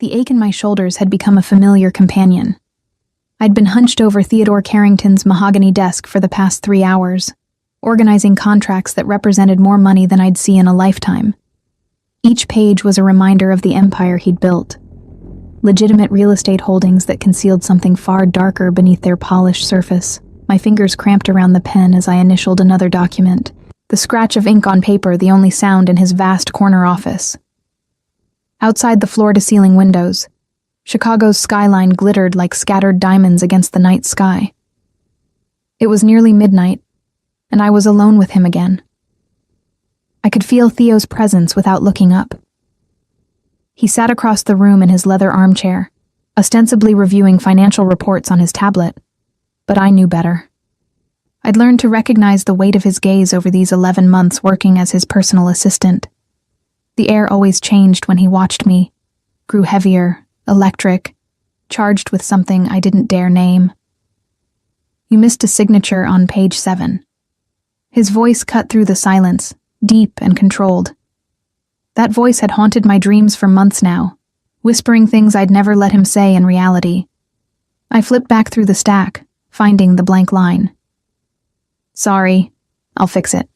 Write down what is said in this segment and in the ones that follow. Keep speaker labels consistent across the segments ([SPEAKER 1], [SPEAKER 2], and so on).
[SPEAKER 1] The ache in my shoulders had become a familiar companion. I'd been hunched over Theodore Carrington's mahogany desk for the past 3 hours, organizing contracts that represented more money than I'd see in a lifetime. Each page was a reminder of the empire he'd built. Legitimate real estate holdings that concealed something far darker beneath their polished surface. My fingers cramped around the pen as I initialed another document, the scratch of ink on paper the only sound in his vast corner office. Outside the floor-to-ceiling windows, Chicago's skyline glittered like scattered diamonds against the night sky. It was nearly midnight, and I was alone with him again. I could feel Theo's presence without looking up. He sat across the room in his leather armchair, ostensibly reviewing financial reports on his tablet, but I knew better. I'd learned to recognize the weight of his gaze over these 11 months working as his personal assistant. The air always changed when he watched me, grew heavier, electric, charged with something I didn't dare name. "You missed a signature on page 7. His voice cut through the silence, deep and controlled. That voice had haunted my dreams for months now, whispering things I'd never let him say in reality. I flipped back through the stack, finding the blank line. "Sorry, I'll fix it.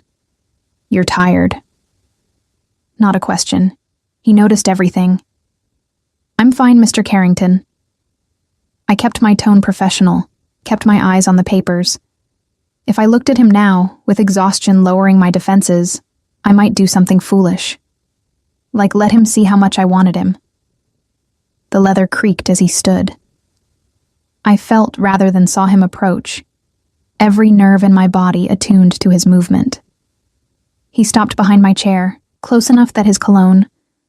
[SPEAKER 1] You're tired." Not a question. He noticed everything. "I'm fine, Mr. Carrington." I kept my tone professional, kept my eyes on the papers. If I looked at him now, with exhaustion lowering my defenses, I might do something foolish. Like let him see how much I wanted him. The leather creaked as he stood. I felt rather than saw him approach, every nerve in my body attuned to his movement. He stopped behind my chair, close enough that his cologne,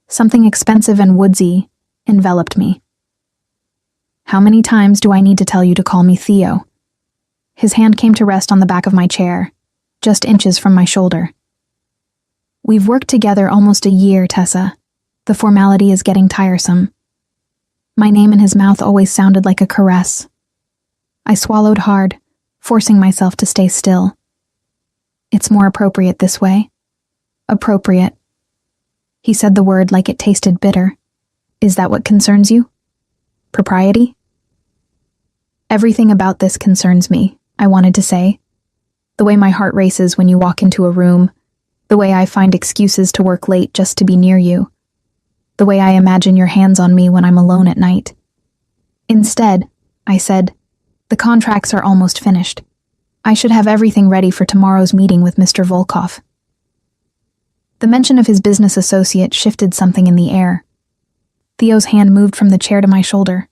[SPEAKER 1] something expensive and woodsy, enveloped me. "How many times do I need to tell you to call me Theo?" His hand came to rest on the back of my chair, just inches from my shoulder. "We've worked together almost a year, Tessa. The formality is getting tiresome." My name in his mouth always sounded like a caress. I swallowed hard, forcing myself to stay still. "It's more appropriate this way." "Appropriate." He said the word like it tasted bitter. "Is that what concerns you? Propriety?" "Everything about this concerns me," I wanted to say. "The way my heart races when you walk into a room, the way I find excuses to work late just to be near you, the way I imagine your hands on me when I'm alone at night." "Instead," I said, "the contracts are almost finished. I should have everything ready for tomorrow's meeting with Mr. Volkov." The mention of his business associate shifted something in the air. Theo's hand moved from the chair to my shoulder,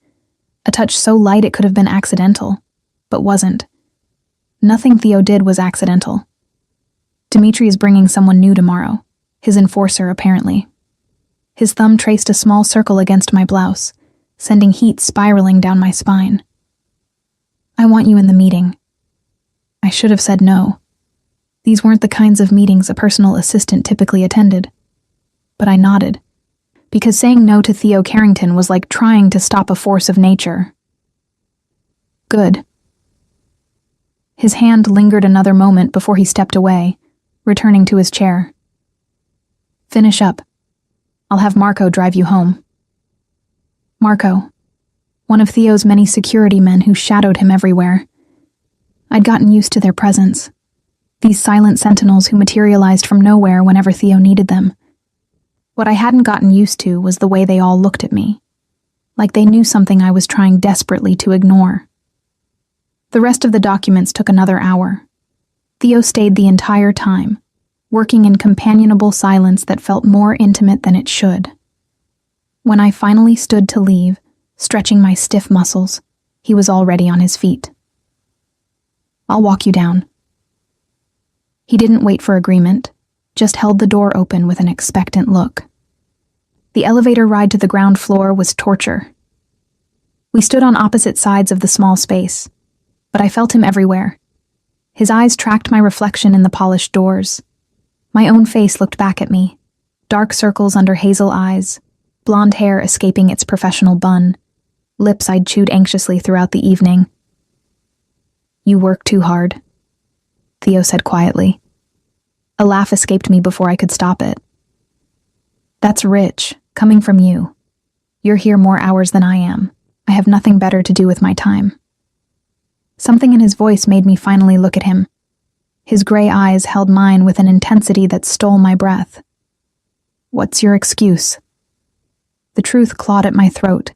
[SPEAKER 1] a touch so light it could have been accidental, but wasn't. Nothing Theo did was accidental. Dimitri is bringing someone new tomorrow, his enforcer apparently. His thumb traced a small circle against my blouse, sending heat spiraling down my spine. "I want you in the meeting." I should have said no. These weren't the kinds of meetings a personal assistant typically attended. But I nodded, because saying no to Theo Carrington was like trying to stop a force of nature. "Good." His hand lingered another moment before he stepped away, returning to his chair. "Finish up. I'll have Marco drive you home." Marco, one of Theo's many security men who shadowed him everywhere. I'd gotten used to their presence. These silent sentinels who materialized from nowhere whenever Theo needed them. What I hadn't gotten used to was the way they all looked at me, like they knew something I was trying desperately to ignore. The rest of the documents took another hour. Theo stayed the entire time, working in companionable silence that felt more intimate than it should. When I finally stood to leave, stretching my stiff muscles, he was already on his feet. "I'll walk you down." He didn't wait for agreement, just held the door open with an expectant look. The elevator ride to the ground floor was torture. We stood on opposite sides of the small space, but I felt him everywhere. His eyes tracked my reflection in the polished doors. My own face looked back at me, dark circles under hazel eyes, blonde hair escaping its professional bun, lips I'd chewed anxiously throughout the evening. "You work too hard," Theo said quietly. A laugh escaped me before I could stop it. "That's rich, coming from you. You're here more hours than I am. I have nothing better to do with my time." Something in his voice made me finally look at him. His gray eyes held mine with an intensity that stole my breath. "What's your excuse?" The truth clawed at my throat.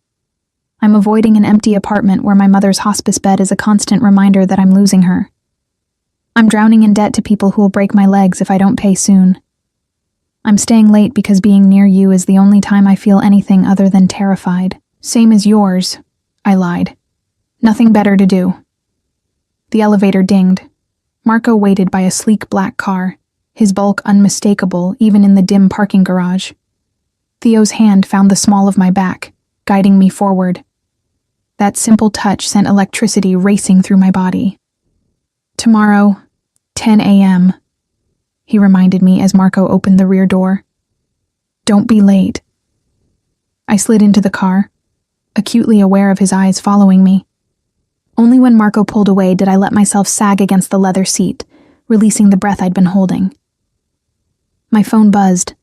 [SPEAKER 1] I'm avoiding an empty apartment where my mother's hospice bed is a constant reminder that I'm losing her. I'm drowning in debt to people who will break my legs if I don't pay soon. I'm staying late because being near you is the only time I feel anything other than terrified. "Same as yours," I lied. "Nothing better to do." The elevator dinged. Marco waited by a sleek black car, his bulk unmistakable even in the dim parking garage. Theo's hand found the small of my back, guiding me forward. That simple touch sent electricity racing through my body. "Tomorrow, 10 a.m., he reminded me as Marco opened the rear door. "Don't be late." I slid into the car, acutely aware of his eyes following me. Only when Marco pulled away did I let myself sag against the leather seat, releasing the breath I'd been holding. My phone buzzed.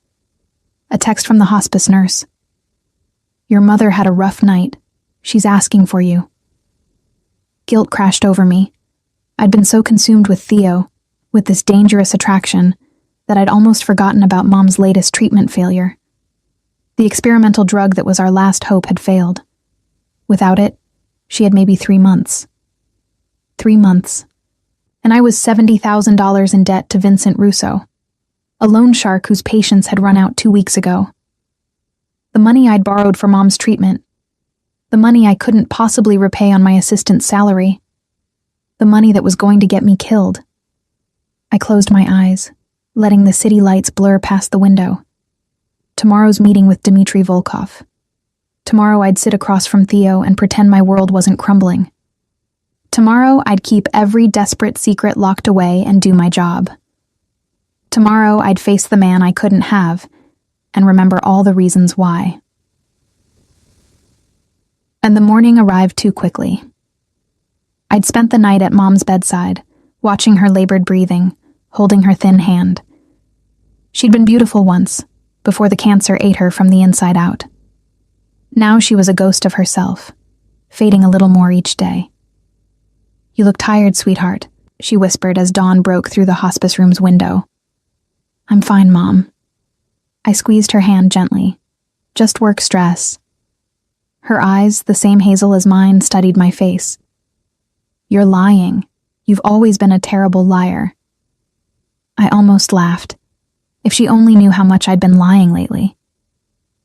[SPEAKER 1] A text from the hospice nurse. "Your mother had a rough night. She's asking for you." Guilt crashed over me. I'd been so consumed with Theo, with this dangerous attraction, that I'd almost forgotten about Mom's latest treatment failure. The experimental drug that was our last hope had failed. Without it, she had maybe 3 months. 3 months. And I was $70,000 in debt to Vincent Russo, a loan shark whose patience had run out 2 weeks ago. The money I'd borrowed for Mom's treatment. The money I couldn't possibly repay on my assistant's salary. The money that was going to get me killed. I closed my eyes, letting the city lights blur past the window. Tomorrow's meeting with Dmitry Volkov. Tomorrow I'd sit across from Theo and pretend my world wasn't crumbling. Tomorrow I'd keep every desperate secret locked away and do my job. Tomorrow I'd face the man I couldn't have and remember all the reasons why. And the morning arrived too quickly. I'd spent the night at Mom's bedside, watching her labored breathing, holding her thin hand. She'd been beautiful once, before the cancer ate her from the inside out. Now she was a ghost of herself, fading a little more each day. "You look tired, sweetheart," she whispered as dawn broke through the hospice room's window. "I'm fine, Mom." I squeezed her hand gently. "Just work stress." Her eyes, the same hazel as mine, studied my face. "You're lying. You've always been a terrible liar." I almost laughed. If she only knew how much I'd been lying lately.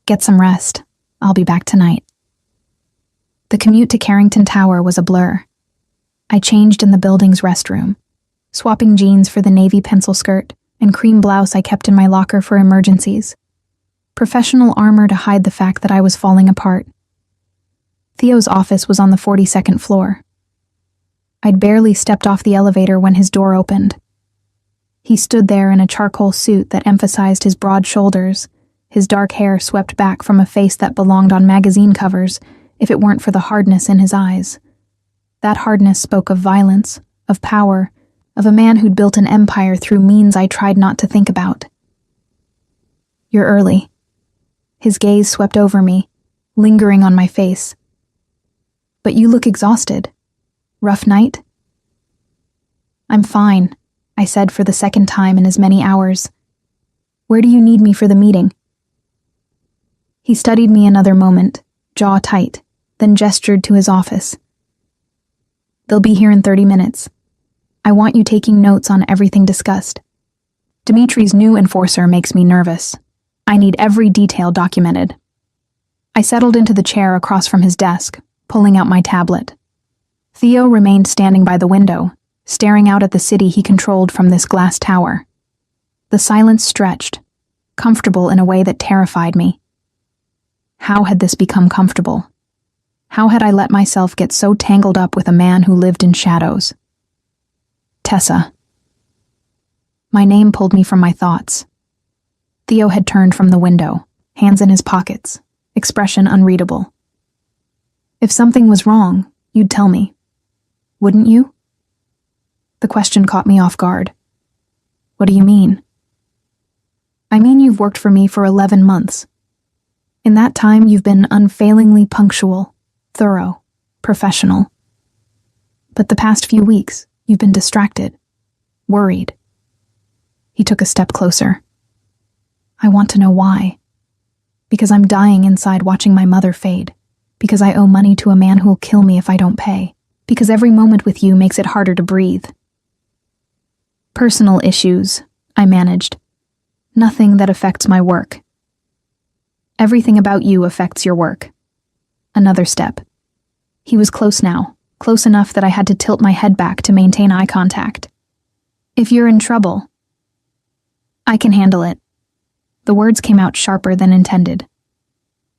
[SPEAKER 1] "Get some rest. I'll be back tonight." The commute to Carrington Tower was a blur. I changed in the building's restroom, swapping jeans for the navy pencil skirt and cream blouse I kept in my locker for emergencies. Professional armor to hide the fact that I was falling apart. Theo's office was on the 42nd floor. I'd barely stepped off the elevator when his door opened. He stood there in a charcoal suit that emphasized his broad shoulders, his dark hair swept back from a face that belonged on magazine covers if it weren't for the hardness in his eyes. That hardness spoke of violence, of power, of a man who'd built an empire through means I tried not to think about. "You're early." His gaze swept over me, lingering on my face. "But you look exhausted. Rough night?" "I'm fine," I said for the second time in as many hours. "Where do you need me for the meeting?" He studied me another moment, jaw tight, then gestured to his office. "They'll be here in 30 minutes. I want you taking notes on everything discussed. Dimitri's new enforcer makes me nervous. I need every detail documented." I settled into the chair across from his desk, pulling out my tablet. Theo remained standing by the window, staring out at the city he controlled from this glass tower. The silence stretched, comfortable in a way that terrified me. How had this become comfortable? How had I let myself get so tangled up with a man who lived in shadows? Tessa. My name pulled me from my thoughts. Theo had turned from the window, hands in his pockets, expression unreadable. "If something was wrong, you'd tell me. Wouldn't you?" The question caught me off guard. "What do you mean?" "I mean you've worked for me for 11 months. In that time, you've been unfailingly punctual, thorough, professional. But the past few weeks, you've been distracted, worried. He took a step closer. I want to know why. Because I'm dying inside watching my mother fade. Because I owe money to a man who'll kill me if I don't pay. Because every moment with you makes it harder to breathe. Personal issues, I managed. Nothing that affects my work. Everything about you affects your work. Another step. He was close now, close enough that I had to tilt my head back to maintain eye contact. If you're in trouble, I can handle it. The words came out sharper than intended.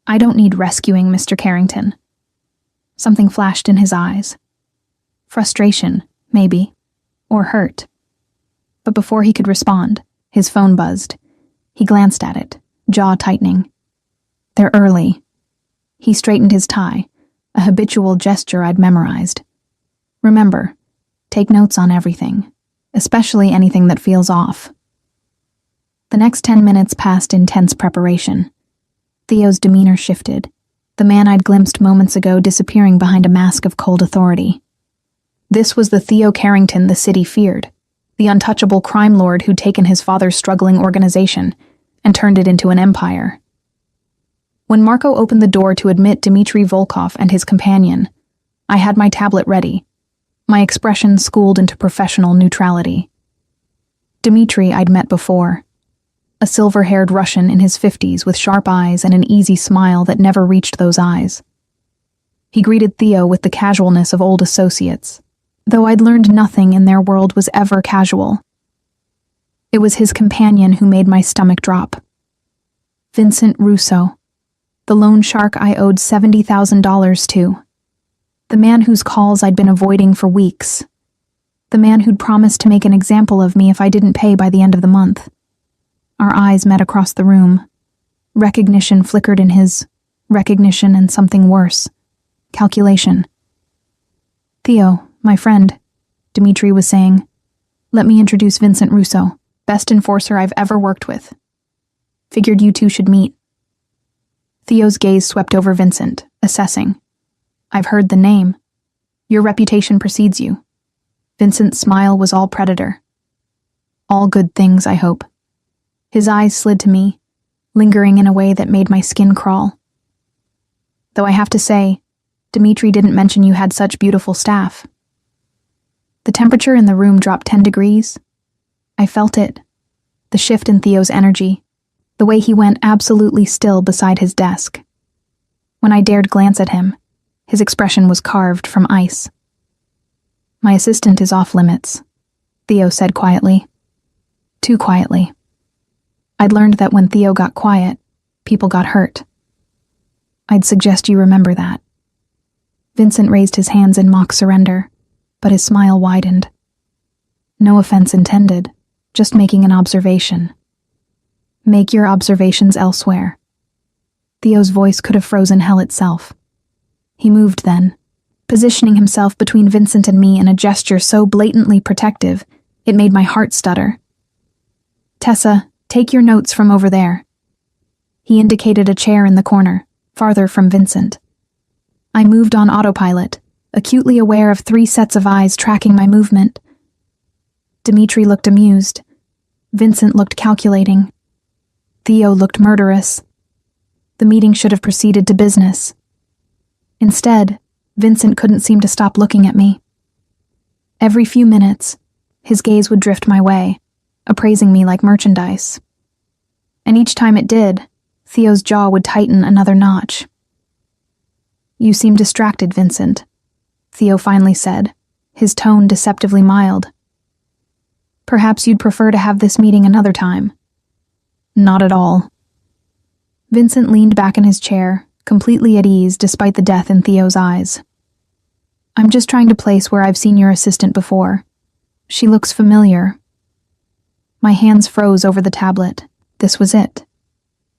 [SPEAKER 1] I don't need rescuing, Mr. Carrington. Something flashed in his eyes. Frustration, maybe, or hurt. But before he could respond, his phone buzzed. He glanced at it, jaw tightening. They're early. He straightened his tie, a habitual gesture I'd memorized. Remember, take notes on everything, especially anything that feels off. The next 10 minutes passed in tense preparation. Theo's demeanor shifted, the man I'd glimpsed moments ago disappearing behind a mask of cold authority. This was the Theo Carrington the city feared, the untouchable crime lord who'd taken his father's struggling organization and turned it into an empire. When Marco opened the door to admit Dmitry Volkov and his companion, I had my tablet ready, my expression schooled into professional neutrality. Dmitry I'd met before. A silver-haired Russian in his 50s with sharp eyes and an easy smile that never reached those eyes. He greeted Theo with the casualness of old associates, though I'd learned nothing in their world was ever casual. It was his companion who made my stomach drop. Vincent Russo, the loan shark I owed $70,000 to. The man whose calls I'd been avoiding for weeks. The man who'd promised to make an example of me if I didn't pay by the end of the month. Our eyes met across the room. Recognition flickered in his. Recognition and something worse. Calculation. Theo, my friend, Dmitry was saying. Let me introduce Vincent Russo, best enforcer I've ever worked with. Figured you two should meet. Theo's gaze swept over Vincent, assessing. I've heard the name. Your reputation precedes you. Vincent's smile was all predator. All good things, I hope. His eyes slid to me, lingering in a way that made my skin crawl. Though I have to say, Dmitry didn't mention you had such beautiful staff. The temperature in the room dropped 10 degrees. I felt it. The shift in Theo's energy. The way he went absolutely still beside his desk. When I dared glance at him, his expression was carved from ice. My assistant is off limits, Theo said quietly. Too quietly. I'd learned that when Theo got quiet, people got hurt. I'd suggest you remember that. Vincent raised his hands in mock surrender, but his smile widened. No offense intended, just making an observation. Make your observations elsewhere. Theo's voice could have frozen hell itself. He moved then, positioning himself between Vincent and me in a gesture so blatantly protective, it made my heart stutter. Tessa, take your notes from over there. He indicated a chair in the corner, farther from Vincent. I moved on autopilot, acutely aware of 3 sets of eyes tracking my movement. Dmitry looked amused. Vincent looked calculating. Theo looked murderous. The meeting should have proceeded to business. Instead, Vincent couldn't seem to stop looking at me. Every few minutes, his gaze would drift my way, appraising me like merchandise. And each time it did, Theo's jaw would tighten another notch. You seem distracted, Vincent, Theo finally said, his tone deceptively mild. Perhaps you'd prefer to have this meeting another time. Not at all. Vincent leaned back in his chair, completely at ease despite the death in Theo's eyes. I'm just trying to place where I've seen your assistant before. She looks familiar. My hands froze over the tablet. This was it.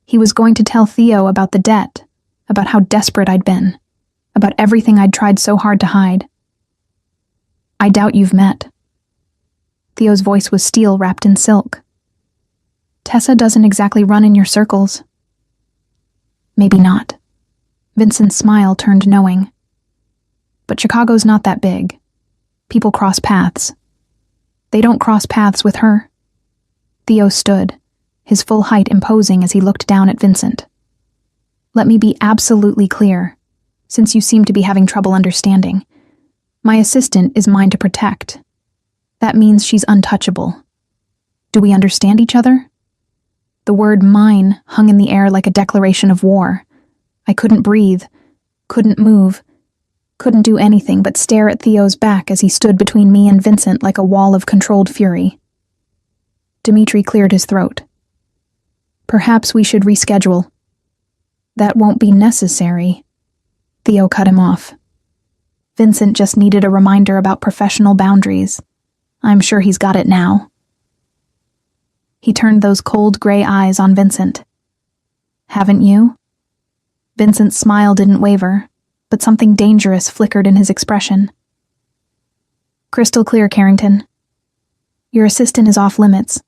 [SPEAKER 1] He was going to tell Theo about the debt, about how desperate I'd been, about everything I'd tried so hard to hide. I doubt you've met. Theo's voice was steel wrapped in silk. Tessa doesn't exactly run in your circles. Maybe not. Vincent's smile turned knowing. But Chicago's not that big. People cross paths. They don't cross paths with her. Theo stood, his full height imposing as he looked down at Vincent. Let me be absolutely clear, since you seem to be having trouble understanding. My assistant is mine to protect. That means she's untouchable. Do we understand each other? The word mine hung in the air like a declaration of war. I couldn't breathe, couldn't move, couldn't do anything but stare at Theo's back as he stood between me and Vincent like a wall of controlled fury. Dimitri cleared his throat. Perhaps we should reschedule. That won't be necessary. Theo cut him off. Vincent just needed a reminder about professional boundaries. I'm sure he's got it now. He turned those cold gray eyes on Vincent. Haven't you? Vincent's smile didn't waver, but something dangerous flickered in his expression. Crystal clear, Carrington. Your assistant is off limits,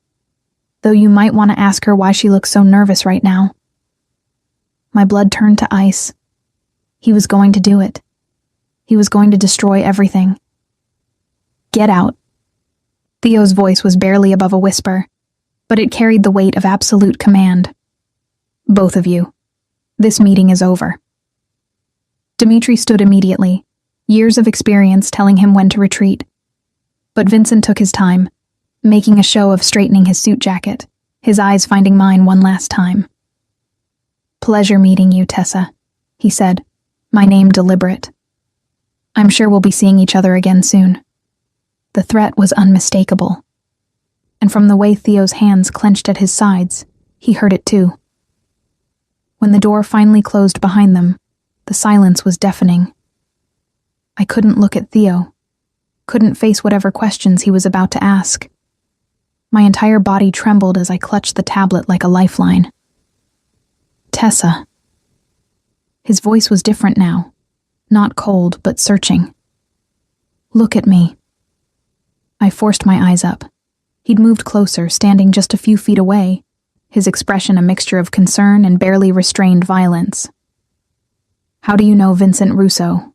[SPEAKER 1] though you might want to ask her why she looks so nervous right now. My blood turned to ice. He was going to do it. He was going to destroy everything. Get out. Theo's voice was barely above a whisper, but it carried the weight of absolute command. Both of you. This meeting is over. Dimitri stood immediately, years of experience telling him when to retreat. But Vincent took his time, making a show of straightening his suit jacket, his eyes finding mine one last time. Pleasure meeting you, Tessa, he said, my name deliberate. I'm sure we'll be seeing each other again soon. The threat was unmistakable. And from the way Theo's hands clenched at his sides, he heard it too. When the door finally closed behind them, the silence was deafening. I couldn't look at Theo, couldn't face whatever questions he was about to ask. My entire body trembled as I clutched the tablet like a lifeline. Tessa. His voice was different now, not cold but searching. Look at me. I forced my eyes up. He'd moved closer, standing just a few feet away, his expression a mixture of concern and barely restrained violence. How do you know Vincent Russo?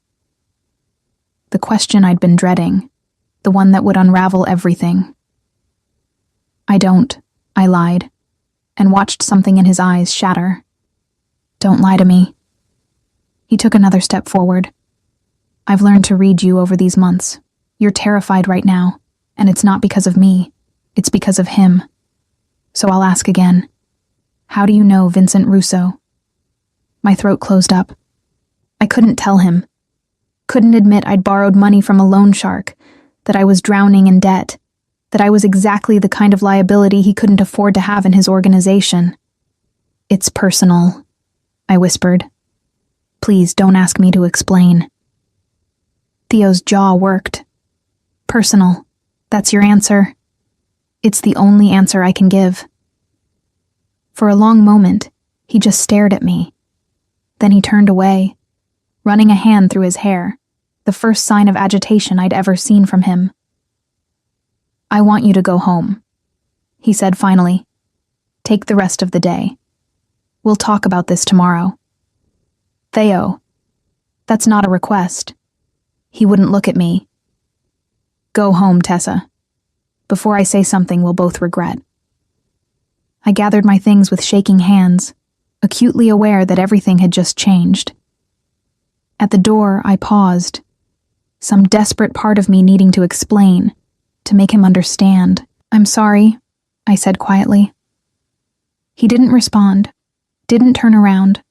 [SPEAKER 1] The question I'd been dreading, the one that would unravel everything. I don't, I lied, and watched something in his eyes shatter. Don't lie to me. He took another step forward. I've learned to read you over these months. You're terrified right now, and it's not because of me. It's because of him. So I'll ask again. How do you know Vincent Russo? My throat closed up. I couldn't tell him. Couldn't admit I'd borrowed money from a loan shark, that I was drowning in debt, that I was exactly the kind of liability he couldn't afford to have in his organization. It's personal, I whispered. Please don't ask me to explain. Theo's jaw worked. Personal. That's your answer. It's the only answer I can give. For a long moment, he just stared at me. Then he turned away, running a hand through his hair, the first sign of agitation I'd ever seen from him. I want you to go home, he said finally. Take the rest of the day. We'll talk about this tomorrow. Theo, that's not a request. He wouldn't look at me. Go home, Tessa. Before I say something we'll both regret. I gathered my things with shaking hands, acutely aware that everything had just changed. At the door, I paused, some desperate part of me needing to explain, to make him understand. I'm sorry, I said quietly. He didn't respond, didn't turn around,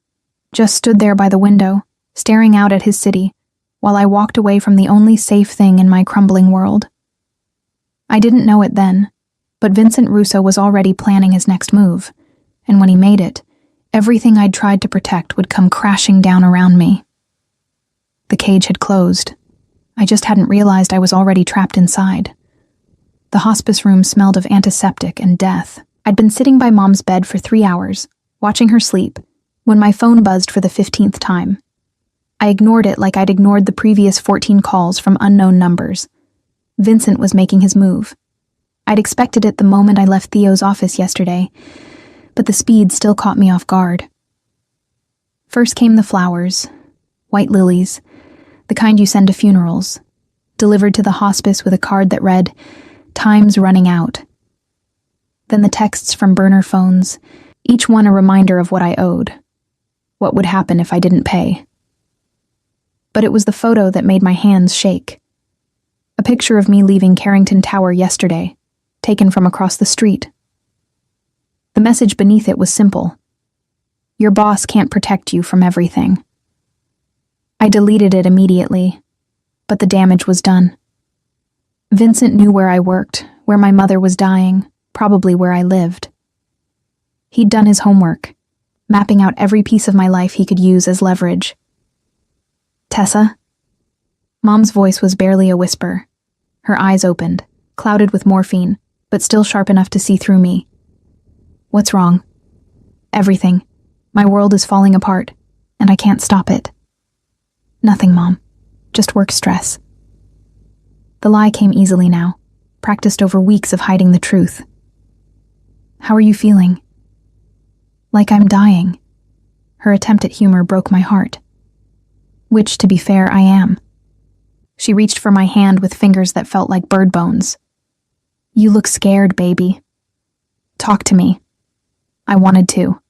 [SPEAKER 1] just stood there by the window, staring out at his city, while I walked away from the only safe thing in my crumbling world. I didn't know it then, but Vincent Russo was already planning his next move, and when he made it, everything I'd tried to protect would come crashing down around me. The cage had closed. I just hadn't realized I was already trapped inside. The hospice room smelled of antiseptic and death. I'd been sitting by Mom's bed for 3 hours, watching her sleep, when my phone buzzed for the 15th time. I ignored it like I'd ignored the previous 14 calls from unknown numbers. Vincent was making his move. I'd expected it the moment I left Theo's office yesterday, but the speed still caught me off guard. First came the flowers, white lilies, the kind you send to funerals, delivered to the hospice with a card that read, "Time's running out." Then the texts from burner phones, each one a reminder of what I owed, what would happen if I didn't pay. But it was the photo that made my hands shake. A picture of me leaving Carrington Tower yesterday, taken from across the street. The message beneath it was simple. Your boss can't protect you from everything. I deleted it immediately, but the damage was done. Vincent knew where I worked, where my mother was dying, probably where I lived. He'd done his homework, mapping out every piece of my life he could use as leverage. "Tessa?" Mom's voice was barely a whisper. Her eyes opened, clouded with morphine, but still sharp enough to see through me. "What's wrong?" "Everything. My world is falling apart, and I can't stop it." "Nothing, Mom. Just work stress." The lie came easily now, practiced over weeks of hiding the truth. "How are you feeling?" "Like I'm dying." Her attempt at humor broke my heart. Which, to be fair, I am. She reached for my hand with fingers that felt like bird bones. "You look scared, baby." "Talk to me." I wanted to.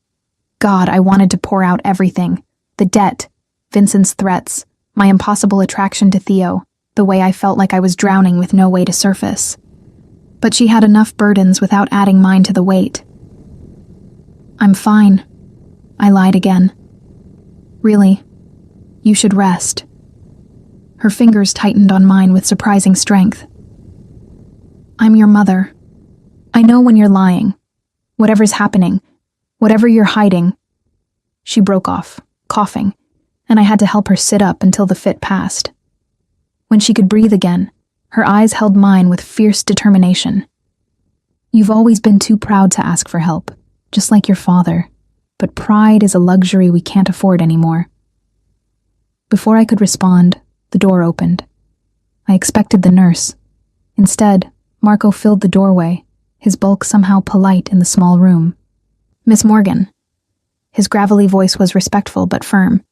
[SPEAKER 1] God, I wanted to pour out everything. The debt, Vincent's threats, my impossible attraction to Theo, the way I felt like I was drowning with no way to surface. But she had enough burdens without adding mine to the weight. "I'm fine." I lied again. "Really? You should rest." Her fingers tightened on mine with surprising strength. "I'm your mother. I know when you're lying. Whatever's happening, whatever you're hiding." She broke off, coughing, and I had to help her sit up until the fit passed. When she could breathe again, her eyes held mine with fierce determination. "You've always been too proud to ask for help, just like your father, but pride is a luxury we can't afford anymore." Before I could respond, the door opened. I expected the nurse. Instead, Marco filled the doorway, his bulk somehow polite in the small room. "Miss Morgan." His gravelly voice was respectful but firm.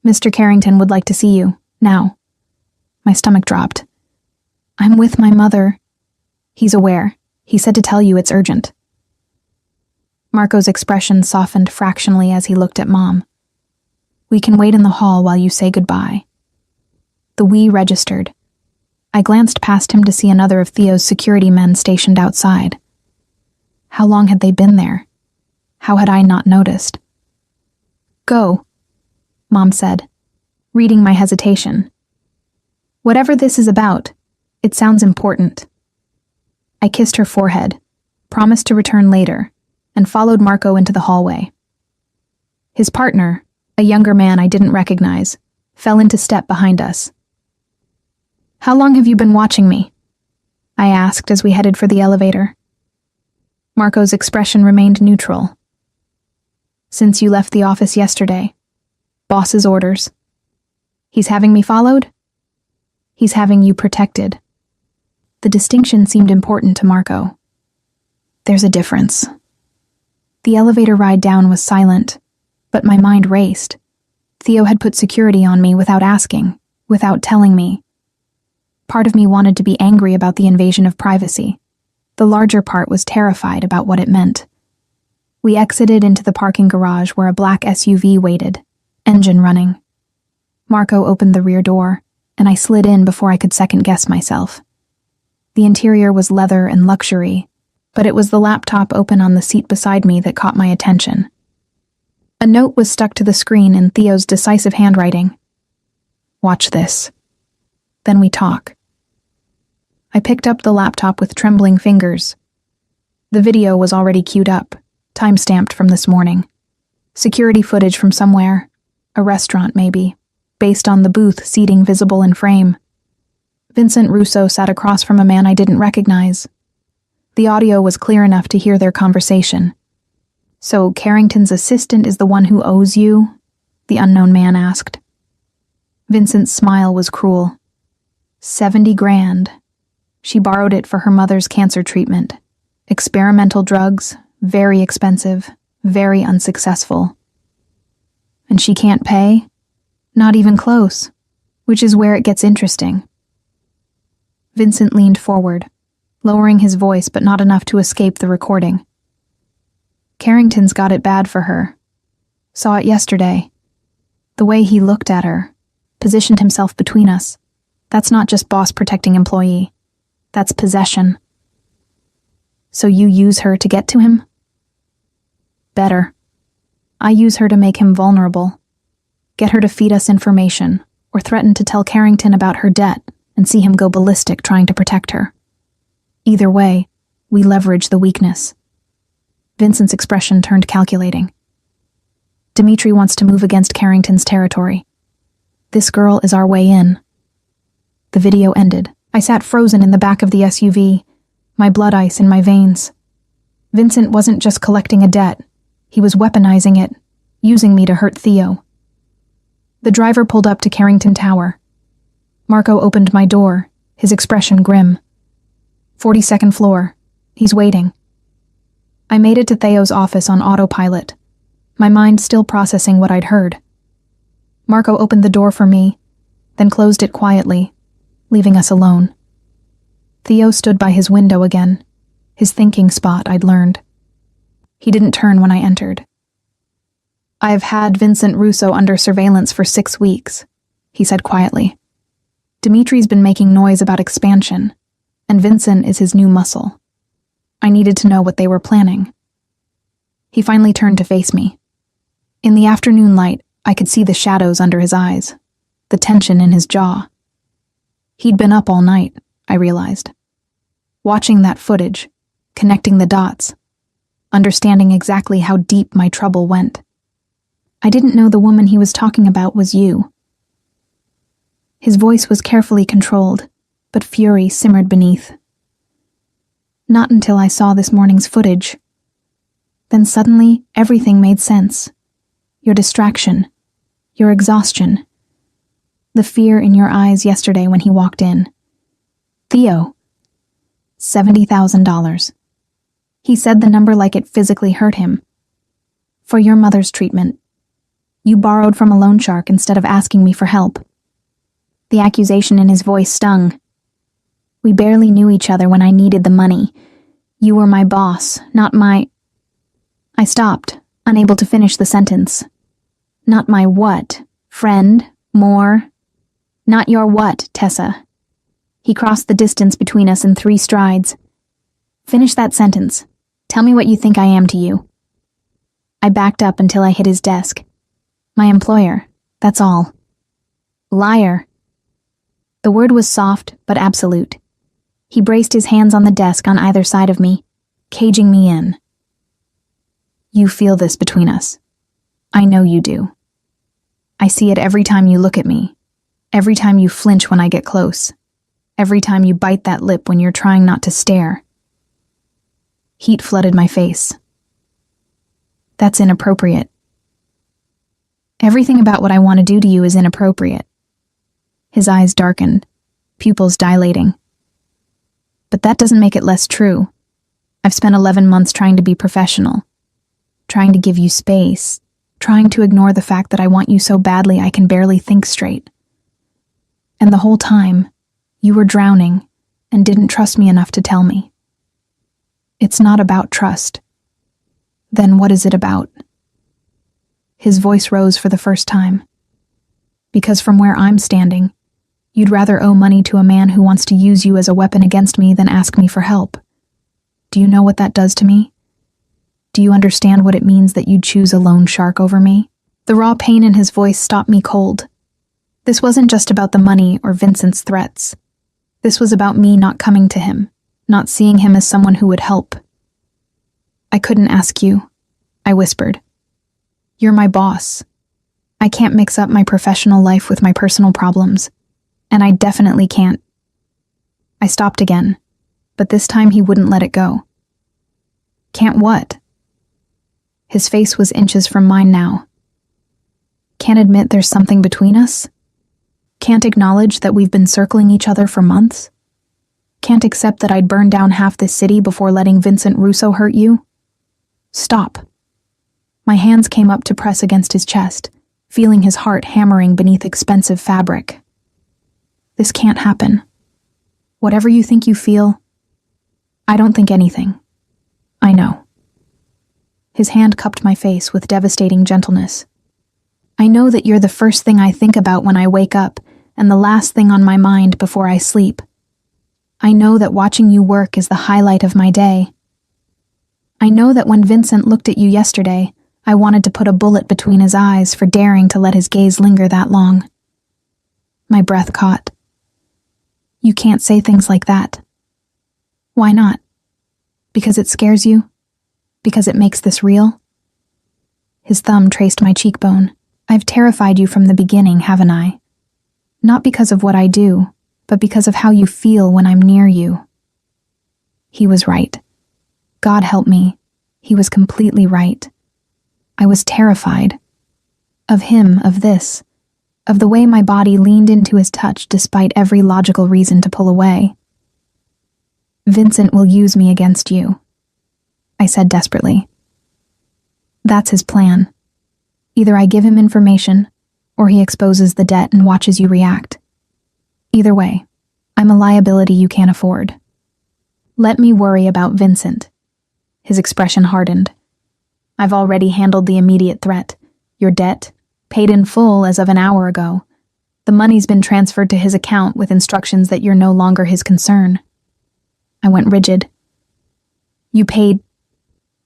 [SPEAKER 1] "Mr. Carrington would like to see you, now." My stomach dropped. "I'm with my mother." "He's aware. He said to tell you it's urgent." Marco's expression softened fractionally as he looked at Mom. "We can wait in the hall while you say goodbye." The "we" registered. I glanced past him to see another of Theo's security men stationed outside. How long had they been there? How had I not noticed? "Go," Mom said, reading my hesitation. "Whatever this is about, it sounds important." I kissed her forehead, promised to return later, and followed Marco into the hallway. His partner, a younger man I didn't recognize, fell into step behind us. "How long have you been watching me?" I asked as we headed for the elevator. Marco's expression remained neutral. "Since you left the office yesterday. Boss's orders." "He's having me followed?" "He's having you protected." The distinction seemed important to Marco. "There's a difference." The elevator ride down was silent, but my mind raced. Theo had put security on me without asking, without telling me. Part of me wanted to be angry about the invasion of privacy. The larger part was terrified about what it meant. We exited into the parking garage where a black SUV waited, engine running. Marco opened the rear door, and I slid in before I could second-guess myself. The interior was leather and luxury, but it was the laptop open on the seat beside me that caught my attention. A note was stuck to the screen in Theo's decisive handwriting. "Watch this. Then we talk." I picked up the laptop with trembling fingers. The video was already queued up, time-stamped from this morning. Security footage from somewhere, a restaurant maybe, based on the booth seating visible in frame. Vincent Russo sat across from a man I didn't recognize. The audio was clear enough to hear their conversation. "So Carrington's assistant is the one who owes you?" the unknown man asked. Vincent's smile was cruel. 70 grand. She borrowed it for her mother's cancer treatment. Experimental drugs, very expensive, very unsuccessful. And she can't pay? Not even close. Which is where it gets interesting. Vincent leaned forward, lowering his voice but not enough to escape the recording. Carrington's got it bad for her. Saw it yesterday. The way he looked at her, positioned himself between us. That's not just boss protecting employee. That's possession. So you use her to get to him? Better. I use her to make him vulnerable. Get her to feed us information, or threaten to tell Carrington about her debt and see him go ballistic trying to protect her. Either way, we leverage the weakness. Vincent's expression turned calculating. Dimitri wants to move against Carrington's territory. This girl is our way in. The video ended. I sat frozen in the back of the SUV, my blood ice in my veins. Vincent wasn't just collecting a debt. He was weaponizing it, using me to hurt Theo. The driver pulled up to Carrington Tower. Marco opened my door, his expression grim. 42nd floor. He's waiting. I made it to Theo's office on autopilot, my mind still processing what I'd heard. Marco opened the door for me, then closed it quietly, leaving us alone. Theo stood by his window again, his thinking spot, I'd learned. He didn't turn when I entered. I've had Vincent Russo under surveillance for 6 weeks, he said quietly. Dimitri's been making noise about expansion, and Vincent is his new muscle. I needed to know what they were planning. He finally turned to face me. In the afternoon light, I could see the shadows under his eyes, the tension in his jaw. He'd been up all night, I realized. Watching that footage, connecting the dots, understanding exactly how deep my trouble went. I didn't know the woman he was talking about was you. His voice was carefully controlled, but fury simmered beneath. Not until I saw this morning's footage. Then suddenly, everything made sense. Your distraction, your exhaustion, the fear in your eyes yesterday when he walked in. Theo. $70,000. He said the number like it physically hurt him. For your mother's treatment. You borrowed from a loan shark instead of asking me for help. The accusation in his voice stung. We barely knew each other when I needed the money. You were my boss, not my... I stopped, unable to finish the sentence. Not my what? Friend? More? Not your what, Tessa. He crossed the distance between us in 3 strides. Finish that sentence. Tell me what you think I am to you. I backed up until I hit his desk. My employer, that's all. Liar. The word was soft but absolute. He braced his hands on the desk on either side of me, caging me in. You feel this between us. I know you do. I see it every time you look at me, every time you flinch when I get close, every time you bite that lip when you're trying not to stare. Heat flooded my face. That's inappropriate. Everything about what I want to do to you is inappropriate. His eyes darkened, pupils dilating. But that doesn't make it less true. I've spent 11 months trying to be professional, trying to give you space, trying to ignore the fact that I want you so badly I can barely think straight. And the whole time, you were drowning and didn't trust me enough to tell me. It's not about trust. Then what is it about? His voice rose for the first time. Because from where I'm standing, you'd rather owe money to a man who wants to use you as a weapon against me than ask me for help. Do you know what that does to me? Do you understand what it means that you'd choose a loan shark over me? The raw pain in his voice stopped me cold. This wasn't just about the money or Vincent's threats. This was about me not coming to him, not seeing him as someone who would help. I couldn't ask you, I whispered. You're my boss. I can't mix up my professional life with my personal problems, and I definitely can't. I stopped again, but this time he wouldn't let it go. Can't what? His face was inches from mine now. Can't admit there's something between us? Can't acknowledge that we've been circling each other for months? Can't accept that I'd burn down half this city before letting Vincent Russo hurt you? Stop. My hands came up to press against his chest, feeling his heart hammering beneath expensive fabric. This can't happen. Whatever you think you feel, I don't think anything. I know. His hand cupped my face with devastating gentleness. I know that you're the first thing I think about when I wake up and the last thing on my mind before I sleep. I know that watching you work is the highlight of my day. I know that when Vincent looked at you yesterday, I wanted to put a bullet between his eyes for daring to let his gaze linger that long. My breath caught. You can't say things like that. Why not? Because it scares you? Because it makes this real? His thumb traced my cheekbone. I've terrified you from the beginning, haven't I? Not because of what I do, but because of how you feel when I'm near you. He was right. God help me. He was completely right. I was terrified. Of him, of this, of the way my body leaned into his touch despite every logical reason to pull away. Vincent will use me against you, I said desperately. That's his plan. Either I give him information, or he exposes the debt and watches you react. Either way, I'm a liability you can't afford. Let me worry about Vincent. His expression hardened. I've already handled the immediate threat. Your debt, paid in full as of an hour ago. The money's been transferred to his account with instructions that you're no longer his concern. I went rigid. You paid...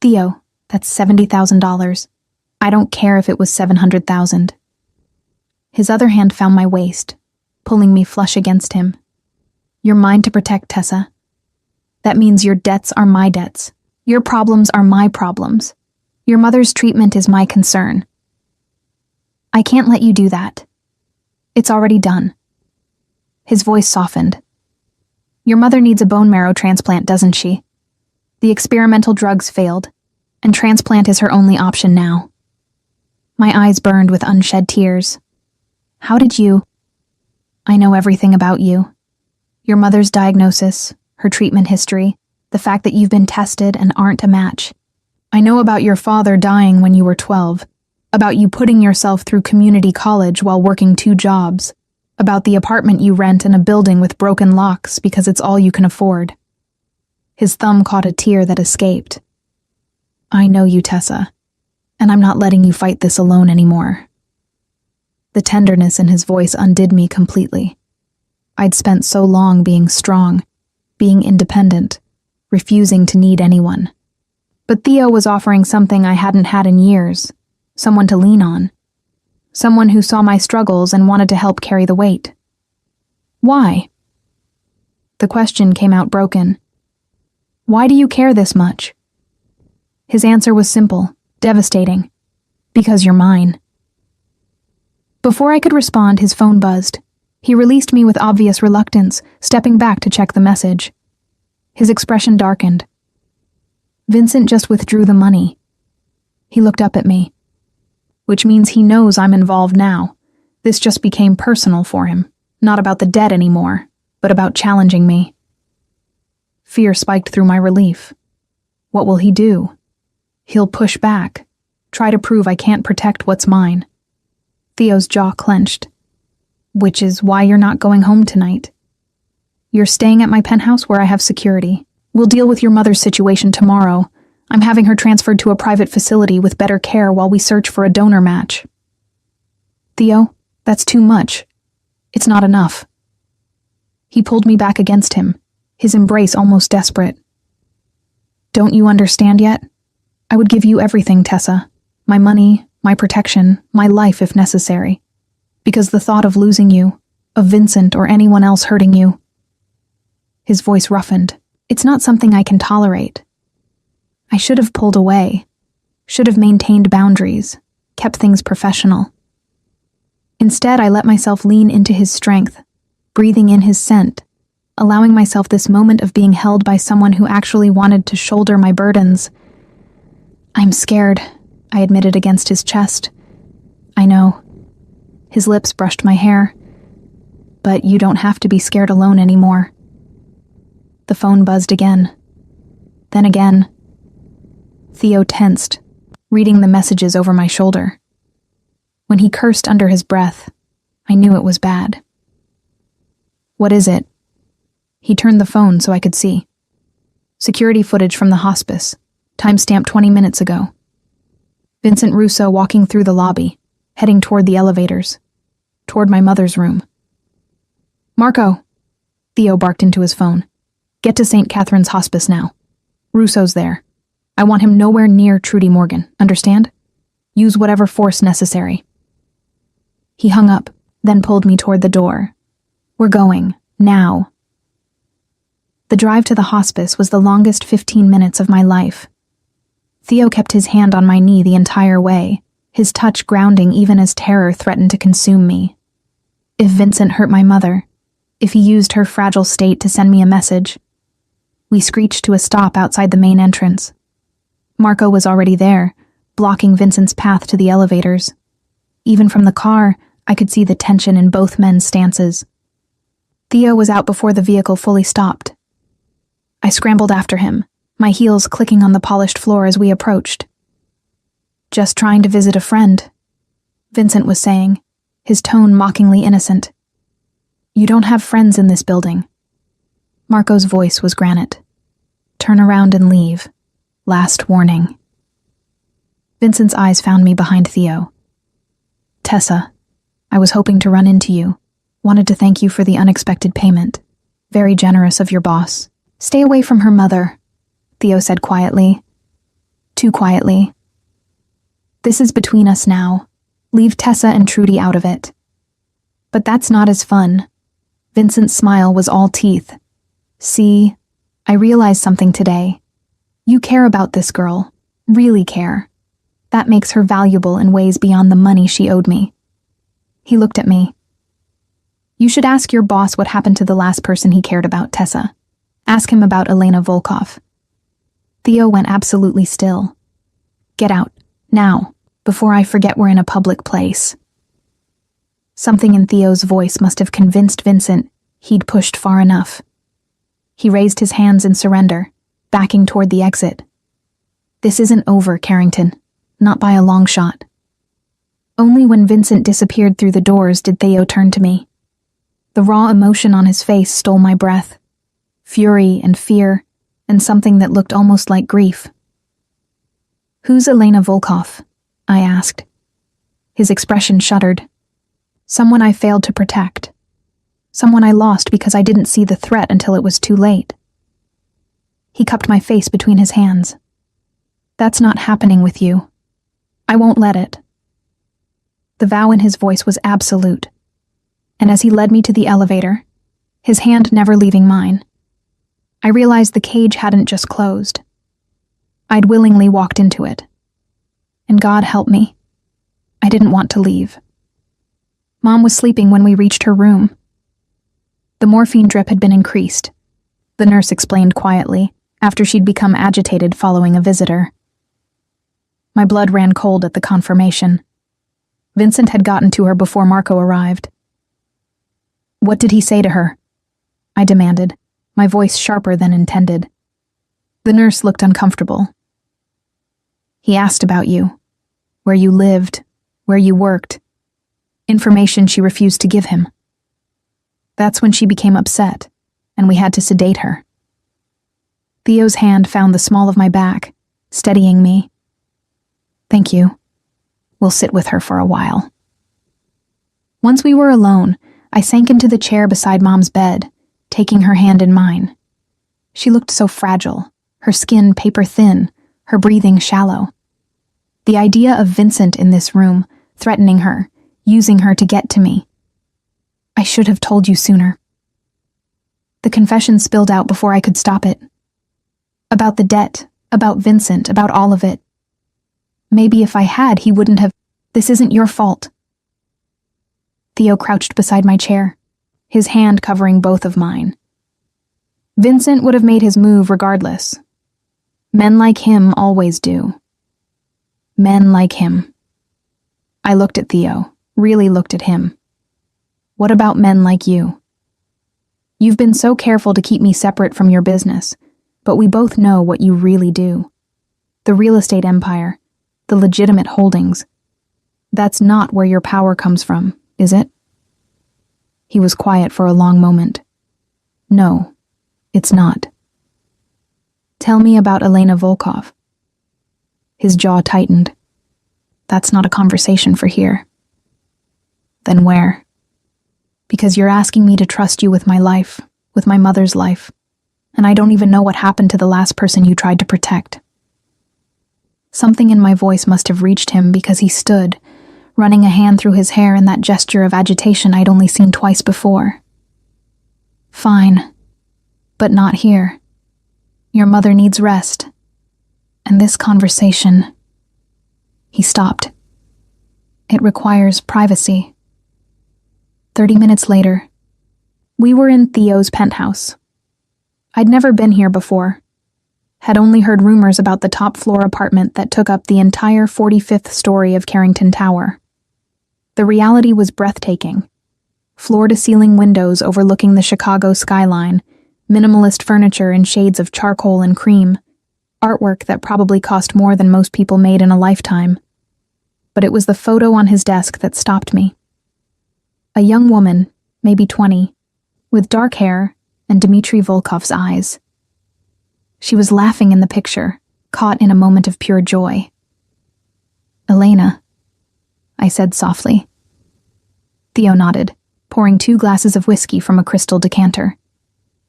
[SPEAKER 1] Theo, that's $70,000. I don't care if it was $700,000. His other hand found my waist, pulling me flush against him. You're mine to protect, Tessa. That means your debts are my debts. Your problems are my problems. Your mother's treatment is my concern. I can't let you do that. It's already done. His voice softened. Your mother needs a bone marrow transplant, doesn't she? The experimental drugs failed, and transplant is her only option now. My eyes burned with unshed tears. How did you... I know everything about you. Your mother's diagnosis, her treatment history, the fact that you've been tested and aren't a match. I know about your father dying when you were 12, about you putting yourself through community college while working 2 jobs, about the apartment you rent in a building with broken locks because it's all you can afford. His thumb caught a tear that escaped. I know you, Tessa, and I'm not letting you fight this alone anymore. The tenderness in his voice undid me completely. I'd spent so long being strong, being independent, refusing to need anyone. But Theo was offering something I hadn't had in years, someone to lean on, someone who saw my struggles and wanted to help carry the weight. Why? The question came out broken. Why do you care this much? His answer was simple, devastating. Because you're mine. Before I could respond, his phone buzzed. He released me with obvious reluctance, stepping back to check the message. His expression darkened. Vincent just withdrew the money. He looked up at me. Which means he knows I'm involved now. This just became personal for him. Not about the debt anymore, but about challenging me. Fear spiked through my relief. What will he do? He'll push back, try to prove I can't protect what's mine. Theo's jaw clenched. Which is why you're not going home tonight. You're staying at my penthouse where I have security. We'll deal with your mother's situation tomorrow. I'm having her transferred to a private facility with better care while we search for a donor match. Theo, that's too much. It's not enough. He pulled me back against him, his embrace almost desperate. Don't you understand yet? I would give you everything, Tessa. My money, my protection, my life if necessary. Because the thought of losing you, of Vincent or anyone else hurting you. His voice roughened. It's not something I can tolerate. I should have pulled away, should have maintained boundaries, kept things professional. Instead, I let myself lean into his strength, breathing in his scent, allowing myself this moment of being held by someone who actually wanted to shoulder my burdens. I'm scared, I admitted against his chest. I know. His lips brushed my hair. But you don't have to be scared alone anymore. The phone buzzed again. Then again. Theo tensed, reading the messages over my shoulder. When he cursed under his breath, I knew it was bad. "What is it?" He turned the phone so I could see. Security footage from the hospice, timestamped 20 minutes ago. Vincent Russo walking through the lobby, heading toward the elevators, toward my mother's room. "Marco," Theo barked into his phone. "Get to St. Catherine's Hospice now. Russo's there. I want him nowhere near Trudy Morgan, understand? Use whatever force necessary." He hung up, then pulled me toward the door. "We're going, now." The drive to the hospice was the longest 15 minutes of my life. Theo kept his hand on my knee the entire way, his touch grounding even as terror threatened to consume me. If Vincent hurt my mother, if he used her fragile state to send me a message. We screeched to a stop outside the main entrance. Marco was already there, blocking Vincent's path to the elevators. Even from the car, I could see the tension in both men's stances. Theo was out before the vehicle fully stopped. I scrambled after him, my heels clicking on the polished floor as we approached. "Just trying to visit a friend," Vincent was saying, his tone mockingly innocent. "You don't have friends in this building." Marco's voice was granite. "Turn around and leave. Last warning." Vincent's eyes found me behind Theo. "Tessa, I was hoping to run into you. Wanted to thank you for the unexpected payment. Very generous of your boss." "Stay away from her mother," Theo said quietly. Too quietly. "This is between us now. Leave Tessa and Trudy out of it." "But that's not as fun." Vincent's smile was all teeth. "See, I realized something today. You care about this girl. Really care. That makes her valuable in ways beyond the money she owed me." He looked at me. "You should ask your boss what happened to the last person he cared about, Tessa. Ask him about Elena Volkov." Theo went absolutely still. "Get out, now, before I forget we're in a public place." Something in Theo's voice must have convinced Vincent he'd pushed far enough. He raised his hands in surrender, backing toward the exit. "This isn't over, Carrington. Not by a long shot." Only when Vincent disappeared through the doors did Theo turn to me. The raw emotion on his face stole my breath. Fury and fear, and something that looked almost like grief. "Who's Elena Volkov?" I asked. His expression shuddered. "Someone I failed to protect. Someone I lost because I didn't see the threat until it was too late." He cupped my face between his hands. "That's not happening with you. I won't let it." The vow in his voice was absolute. And as he led me to the elevator, his hand never leaving mine, I realized the cage hadn't just closed. I'd willingly walked into it. And God help me, I didn't want to leave. Mom was sleeping when we reached her room. The morphine drip had been increased, the nurse explained quietly, after she'd become agitated following a visitor. My blood ran cold at the confirmation. Vincent had gotten to her before Marco arrived. "What did he say to her?" I demanded, my voice sharper than intended. The nurse looked uncomfortable. "He asked about you, where you lived, where you worked, information she refused to give him. That's when she became upset, and we had to sedate her." Theo's hand found the small of my back, steadying me. "Thank you. We'll sit with her for a while." Once we were alone, I sank into the chair beside Mom's bed, taking her hand in mine. She looked so fragile, her skin paper-thin, her breathing shallow. The idea of Vincent in this room, threatening her, using her to get to me. I should have told you sooner. The confession spilled out before I could stop it. About the debt, about Vincent, about all of it. Maybe if I had, he wouldn't have. "This isn't your fault." Theo crouched beside my chair, his hand covering both of mine. Vincent would have made his move regardless. Men like him always do. Men like him. I looked at Theo, really looked at him. What about men like you? You've been so careful to keep me separate from your business, but we both know what you really do. The real estate empire, the legitimate holdings. That's not where your power comes from, is it? He was quiet for a long moment. No, it's not. Tell me about Elena Volkov. His jaw tightened. That's not a conversation for here. Then where? Because you're asking me to trust you with my life, with my mother's life, and I don't even know what happened to the last person you tried to protect. Something in my voice must have reached him because he stood, running a hand through his hair in that gesture of agitation I'd only seen twice before. Fine, but not here. Your mother needs rest. And this conversation... He stopped. It requires privacy. 30 minutes later, we were in Theo's penthouse. I'd never been here before. Had only heard rumors about the top-floor apartment that took up the entire 45th story of Carrington Tower. The reality was breathtaking. Floor-to-ceiling windows overlooking the Chicago skyline, minimalist furniture in shades of charcoal and cream, artwork that probably cost more than most people made in a lifetime. But it was the photo on his desk that stopped me. A young woman, maybe 20, with dark hair and Dmitry Volkov's eyes. She was laughing in the picture, caught in a moment of pure joy. Elena, I said softly. Theo nodded, pouring 2 glasses of whiskey from a crystal decanter.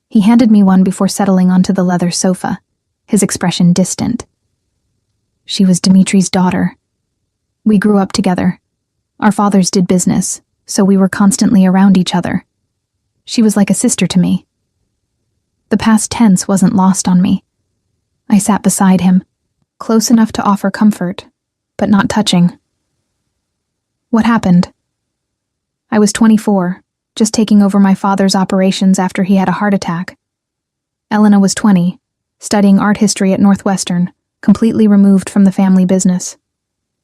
[SPEAKER 1] He handed me one before settling onto the leather sofa, his expression distant. She was Dmitry's daughter. We grew up together. Our fathers did business, so we were constantly around each other. She was like a sister to me. The past tense wasn't lost on me. I sat beside him, close enough to offer comfort, but not touching. What happened? I was 24, just taking over my father's operations after he had a heart attack. Elena was 20, studying art history at Northwestern, completely removed from the family business.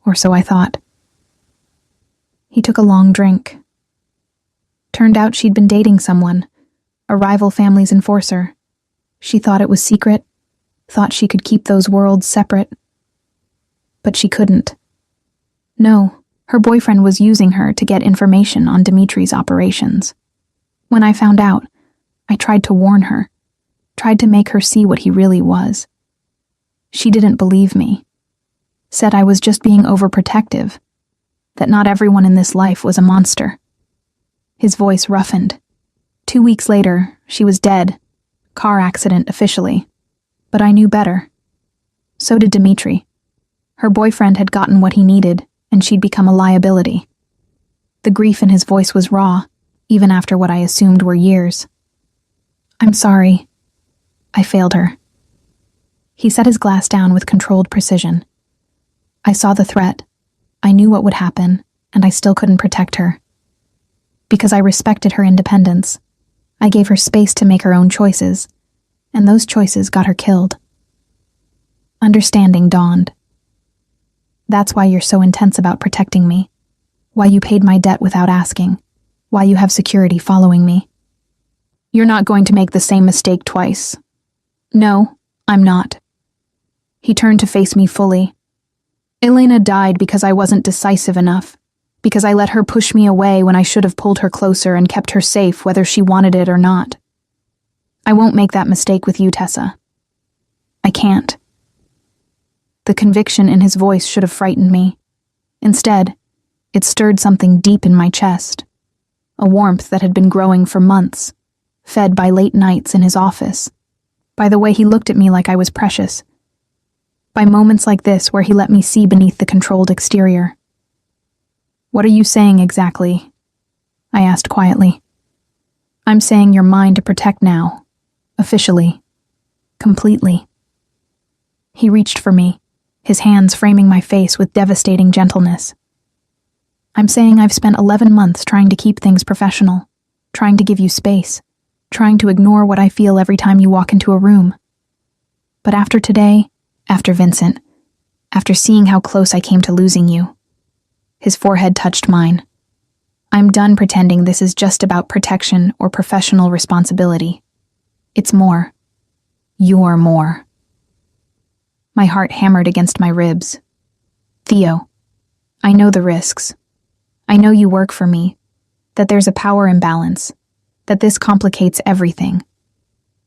[SPEAKER 1] Or so I thought. He took a long drink. Turned out she'd been dating someone, a rival family's enforcer. She thought it was secret, thought she could keep those worlds separate. But she couldn't. No, her boyfriend was using her to get information on Dmitry's operations. When I found out, I tried to warn her, tried to make her see what he really was. She didn't believe me. Said I was just being overprotective, that not everyone in this life was a monster. His voice roughened. 2 weeks later, she was dead. Car accident officially. But I knew better. So did Dmitry. Her boyfriend had gotten what he needed, and she'd become a liability. The grief in his voice was raw, even after what I assumed were years. I'm sorry. I failed her. He set his glass down with controlled precision. I saw the threat. I knew what would happen, and I still couldn't protect her. Because I respected her independence. I gave her space to make her own choices, and those choices got her killed. Understanding dawned. That's why you're so intense about protecting me. Why you paid my debt without asking. Why you have security following me. You're not going to make the same mistake twice. No, I'm not. He turned to face me fully. Elena died because I wasn't decisive enough, because I let her push me away when I should have pulled her closer and kept her safe whether she wanted it or not. I won't make that mistake with you, Tessa. I can't. The conviction in his voice should have frightened me. Instead, it stirred something deep in my chest, a warmth that had been growing for months, fed by late nights in his office, by the way he looked at me like I was precious, by moments like this where he let me see beneath the controlled exterior. What are you saying exactly? I asked quietly. I'm saying you're mine to protect now. Officially. Completely. He reached for me, his hands framing my face with devastating gentleness. I'm saying I've spent 11 months trying to keep things professional, trying to give you space, trying to ignore what I feel every time you walk into a room. But after today, after Vincent, after seeing how close I came to losing you, his forehead touched mine. I'm done pretending this is just about protection or professional responsibility. It's more. You're more. My heart hammered against my ribs. Theo. I know the risks. I know you work for me, that there's a power imbalance, that this complicates everything.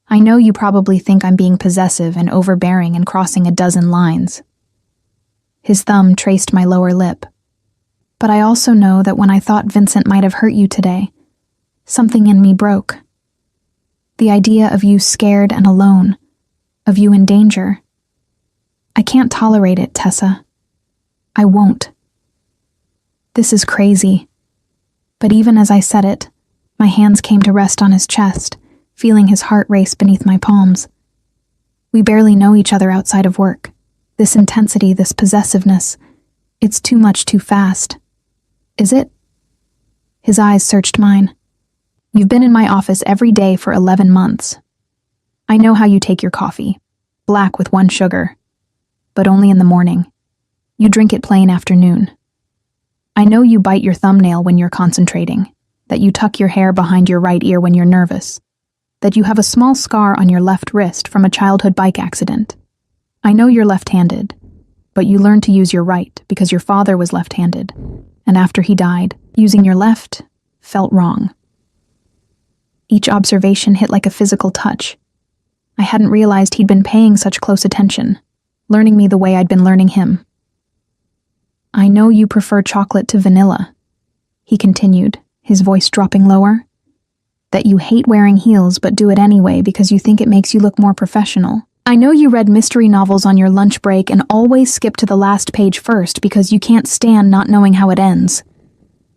[SPEAKER 1] I know you probably think I'm being possessive and overbearing and crossing a dozen lines. His thumb traced my lower lip. But I also know that when I thought Vincent might have hurt you today, something in me broke. The idea of you scared and alone, of you in danger. I can't tolerate it, Tessa. I won't. This is crazy. But even as I said it, my hands came to rest on his chest, feeling his heart race beneath my palms. We barely know each other outside of work. This intensity, this possessiveness, it's too much too fast. Is it? His eyes searched mine. You've been in my office every day for 11 months. I know how you take your coffee, black with 1 sugar, but only in the morning. You drink it plain after noon. I know you bite your thumbnail when you're concentrating, that you tuck your hair behind your right ear when you're nervous, that you have a small scar on your left wrist from a childhood bike accident. I know you're left-handed, but you learned to use your right because your father was left-handed, and after he died, using your left felt wrong. Each observation hit like a physical touch. I hadn't realized he'd been paying such close attention, learning me the way I'd been learning him. I know you prefer chocolate to vanilla, he continued, his voice dropping lower. That you hate wearing heels but do it anyway because you think it makes you look more professional. I know you read mystery novels on your lunch break and always skip to the last page first because you can't stand not knowing how it ends.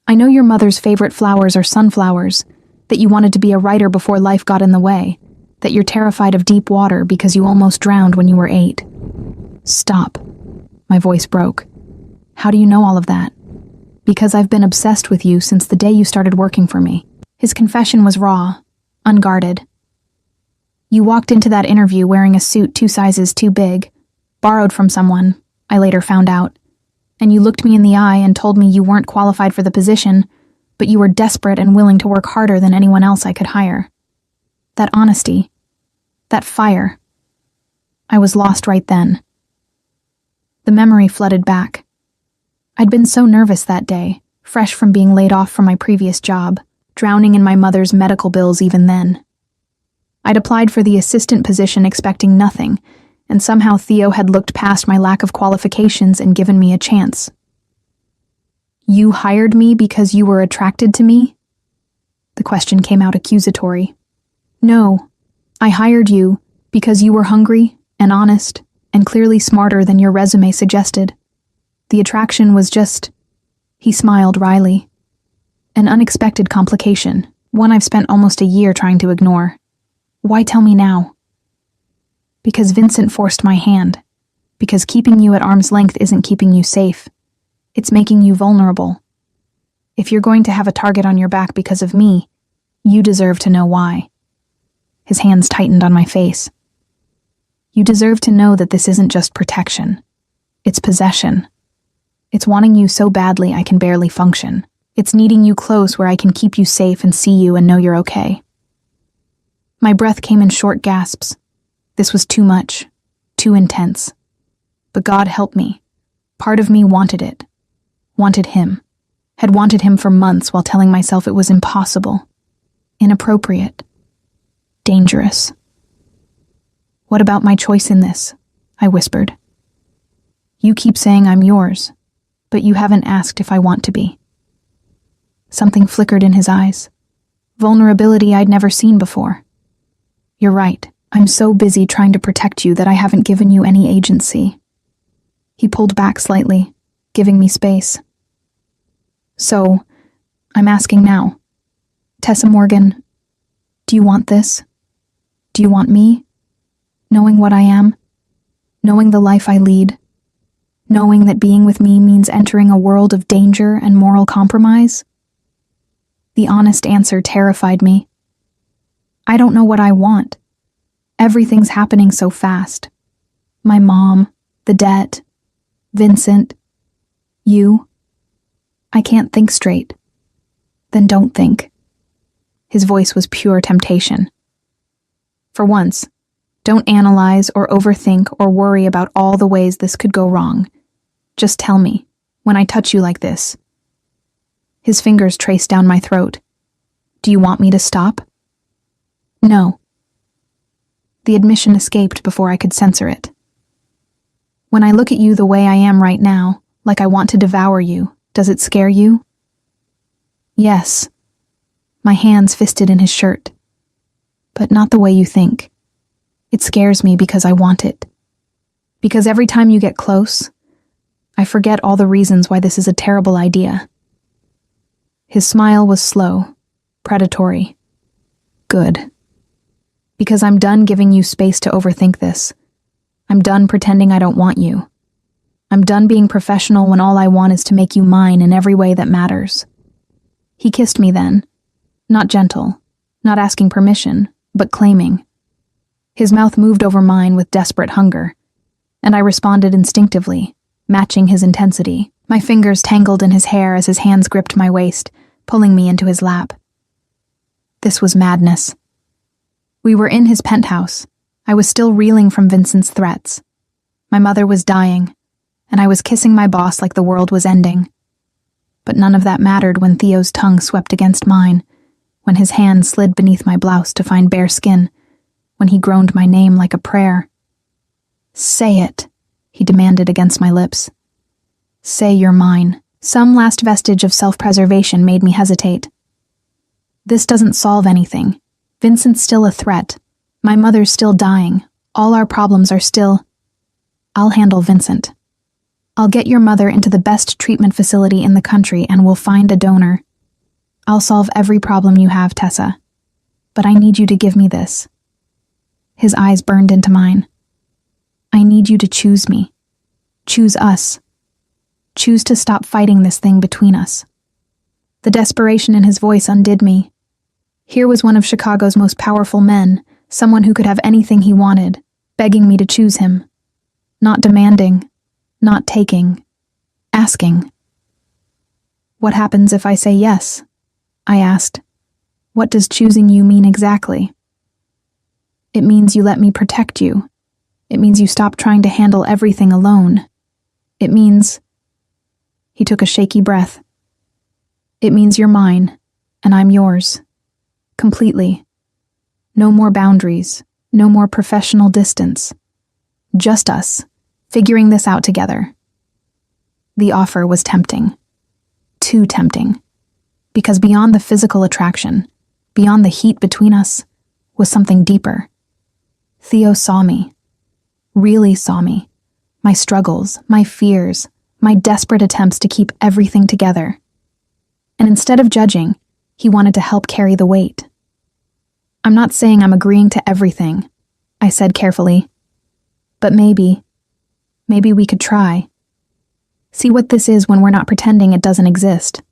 [SPEAKER 1] I know your mother's favorite flowers are sunflowers, that you wanted to be a writer before life got in the way, that you're terrified of deep water because you almost drowned when you were 8. Stop. My voice broke. How do you know all of that? Because I've been obsessed with you since the day you started working for me. His confession was raw, unguarded. You walked into that interview wearing a suit 2 sizes too big, borrowed from someone, I later found out, and you looked me in the eye and told me you weren't qualified for the position, but you were desperate and willing to work harder than anyone else I could hire. That honesty, that fire. I was lost right then. The memory flooded back. I'd been so nervous that day, fresh from being laid off from my previous job, drowning in my mother's medical bills even then. I'd applied for the assistant position expecting nothing, and somehow Theo had looked past my lack of qualifications and given me a chance. You hired me because you were attracted to me? The question came out accusatory. No, I hired you because you were hungry and honest and clearly smarter than your resume suggested. The attraction was just, he smiled wryly, an unexpected complication, one I've spent almost a year trying to ignore. Why tell me now? Because Vincent forced my hand. Because keeping you at arm's length isn't keeping you safe. It's making you vulnerable. If you're going to have a target on your back because of me, you deserve to know why. His hands tightened on my face. You deserve to know that this isn't just protection. It's possession. It's wanting you so badly I can barely function. It's needing you close where I can keep you safe and see you and know you're okay. My breath came in short gasps. This was too much, too intense. But God help me. Part of me wanted it. Wanted him. Had wanted him for months while telling myself it was impossible. Inappropriate. Dangerous. What about my choice in this? I whispered. You keep saying I'm yours, but you haven't asked if I want to be. Something flickered in his eyes. Vulnerability I'd never seen before. You're right. I'm so busy trying to protect you that I haven't given you any agency. He pulled back slightly, giving me space. So, I'm asking now. Tessa Morgan, do you want this? Do you want me? Knowing what I am? Knowing the life I lead? Knowing that being with me means entering a world of danger and moral compromise? The honest answer terrified me. I don't know what I want. Everything's happening so fast. My mom, the debt, Vincent, you. I can't think straight. Then don't think. His voice was pure temptation. For once, don't analyze or overthink or worry about all the ways this could go wrong. Just tell me, when I touch you like this." His fingers traced down my throat. "Do you want me to stop?" "No." The admission escaped before I could censor it. "When I look at you the way I am right now, like I want to devour you, does it scare you?" "Yes." My hands fisted in his shirt. "But not the way you think. It scares me because I want it. Because every time you get close, I forget all the reasons why this is a terrible idea." His smile was slow, predatory. "Good. Because I'm done giving you space to overthink this. I'm done pretending I don't want you. I'm done being professional when all I want is to make you mine in every way that matters." He kissed me then, not gentle, not asking permission, but claiming. His mouth moved over mine with desperate hunger, and I responded instinctively, matching his intensity. My fingers tangled in his hair as his hands gripped my waist, pulling me into his lap. This was madness. We were in his penthouse. I was still reeling from Vincent's threats. My mother was dying, and I was kissing my boss like the world was ending. But none of that mattered when Theo's tongue swept against mine, when his hand slid beneath my blouse to find bare skin, when he groaned my name like a prayer. "Say it," he demanded against my lips. "Say you're mine." Some last vestige of self-preservation made me hesitate. This doesn't solve anything. Vincent's still a threat. My mother's still dying. All our problems are still... I'll handle Vincent. I'll get your mother into the best treatment facility in the country and we'll find a donor. I'll solve every problem you have, Tessa. But I need you to give me this. His eyes burned into mine. I need you to choose me. Choose us. Choose to stop fighting this thing between us. The desperation in his voice undid me. Here was one of Chicago's most powerful men, someone who could have anything he wanted, begging me to choose him. Not demanding, not taking, asking. "What happens if I say yes?" I asked. "What does choosing you mean exactly?" "It means you let me protect you. It means you stop trying to handle everything alone. It means..." He took a shaky breath. "It means you're mine, and I'm yours. Completely. No more boundaries, no more professional distance. Just us, figuring this out together." The offer was tempting. Too tempting. Because beyond the physical attraction, beyond the heat between us, was something deeper. Theo saw me. Really saw me. My struggles, my fears, my desperate attempts to keep everything together. And instead of judging, he wanted to help carry the weight. "I'm not saying I'm agreeing to everything," I said carefully. "But maybe we could try. See what this is when we're not pretending it doesn't exist."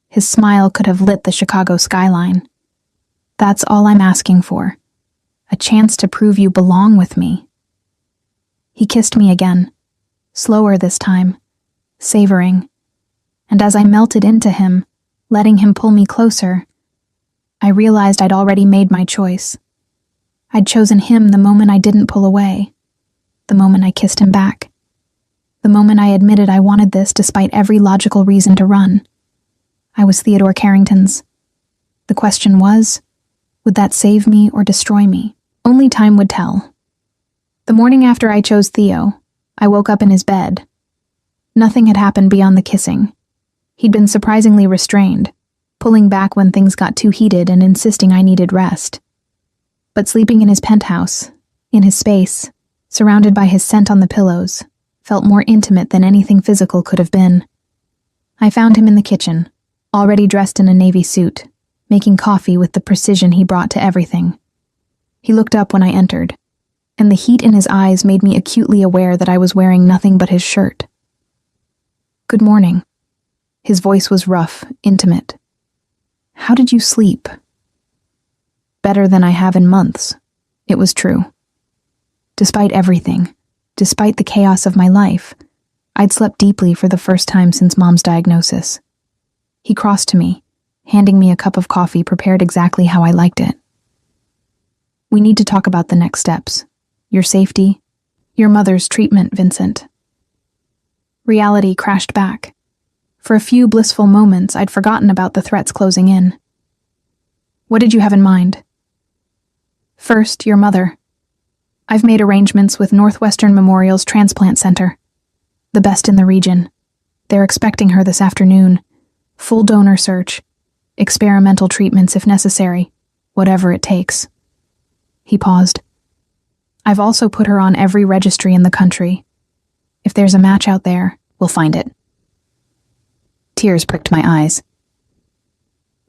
[SPEAKER 1] His smile could have lit the Chicago skyline. "That's all I'm asking for. A chance to prove you belong with me." He kissed me again, slower this time, savoring. And as I melted into him, letting him pull me closer, I realized I'd already made my choice. I'd chosen him the moment I didn't pull away, the moment I kissed him back, the moment I admitted I wanted this despite every logical reason to run. I was Theodore Carrington's. The question was, would that save me or destroy me? Only time would tell. The morning after I chose Theo, I woke up in his bed. Nothing had happened beyond the kissing. He'd been surprisingly restrained, pulling back when things got too heated and insisting I needed rest. But sleeping in his penthouse, in his space, surrounded by his scent on the pillows, felt more intimate than anything physical could have been. I found him in the kitchen, already dressed in a navy suit, making coffee with the precision he brought to everything. He looked up when I entered, and the heat in his eyes made me acutely aware that I was wearing nothing but his shirt. "Good morning." His voice was rough, intimate. "How did you sleep?" "Better than I have in months." It was true. Despite everything, despite the chaos of my life, I'd slept deeply for the first time since Mom's diagnosis. He crossed to me, handing me a cup of coffee prepared exactly how I liked it. "We need to talk about the next steps. Your safety, your mother's treatment, Vincent." Reality crashed back. For a few blissful moments, I'd forgotten about the threats closing in. What did you have in mind? First, your mother. I've made arrangements with Northwestern Memorial's Transplant Center, the best in the region. They're expecting her this afternoon. Full donor search. Experimental treatments if necessary. Whatever it takes. He paused. I've also put her on every registry in the country. If there's a match out there, we'll find it. Tears pricked my eyes.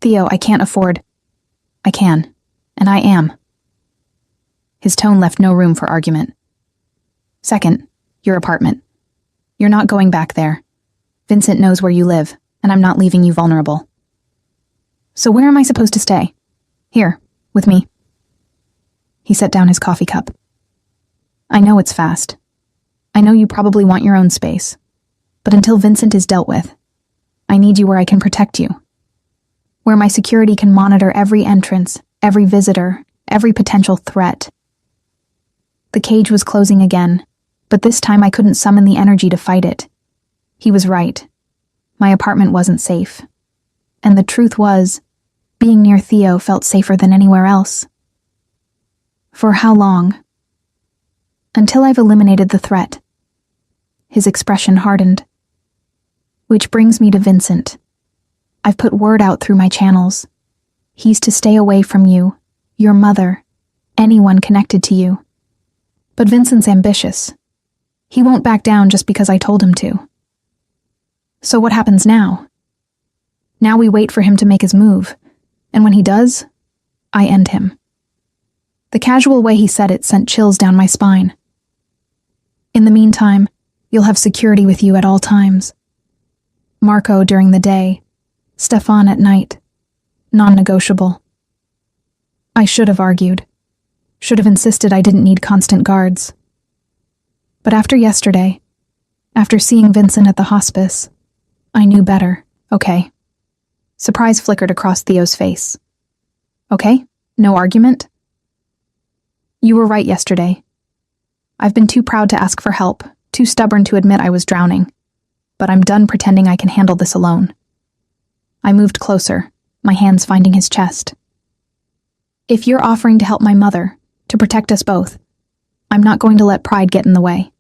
[SPEAKER 1] Theo, I can't afford. I can. And I am. His tone left no room for argument. Second, your apartment. You're not going back there. Vincent knows where you live, and I'm not leaving you vulnerable. So where am I supposed to stay? Here, with me. He set down his coffee cup. I know it's fast. I know you probably want your own space. But until Vincent is dealt with, I need you where I can protect you. Where my security can monitor every entrance, every visitor, every potential threat. The cage was closing again, but this time I couldn't summon the energy to fight it. He was right. My apartment wasn't safe. And the truth was, being near Theo felt safer than anywhere else. For how long? Until I've eliminated the threat. His expression hardened. Which brings me to Vincent. I've put word out through my channels. He's to stay away from you, your mother, anyone connected to you. But Vincent's ambitious. He won't back down just because I told him to. So what happens now? Now we wait for him to make his move, and when he does, I end him. The casual way he said it sent chills down my spine. In the meantime, you'll have security with you at all times. Marco during the day, Stefan at night. Non-negotiable. I should have argued. Should have insisted I didn't need constant guards. But after yesterday, after seeing Vincent at the hospice, I knew better. Okay. Surprise flickered across Theo's face. Okay? No argument? You were right yesterday. I've been too proud to ask for help, too stubborn to admit I was drowning. But I'm done pretending I can handle this alone. I moved closer, my hands finding his chest. If you're offering to help my mother, to protect us both, I'm not going to let pride get in the way.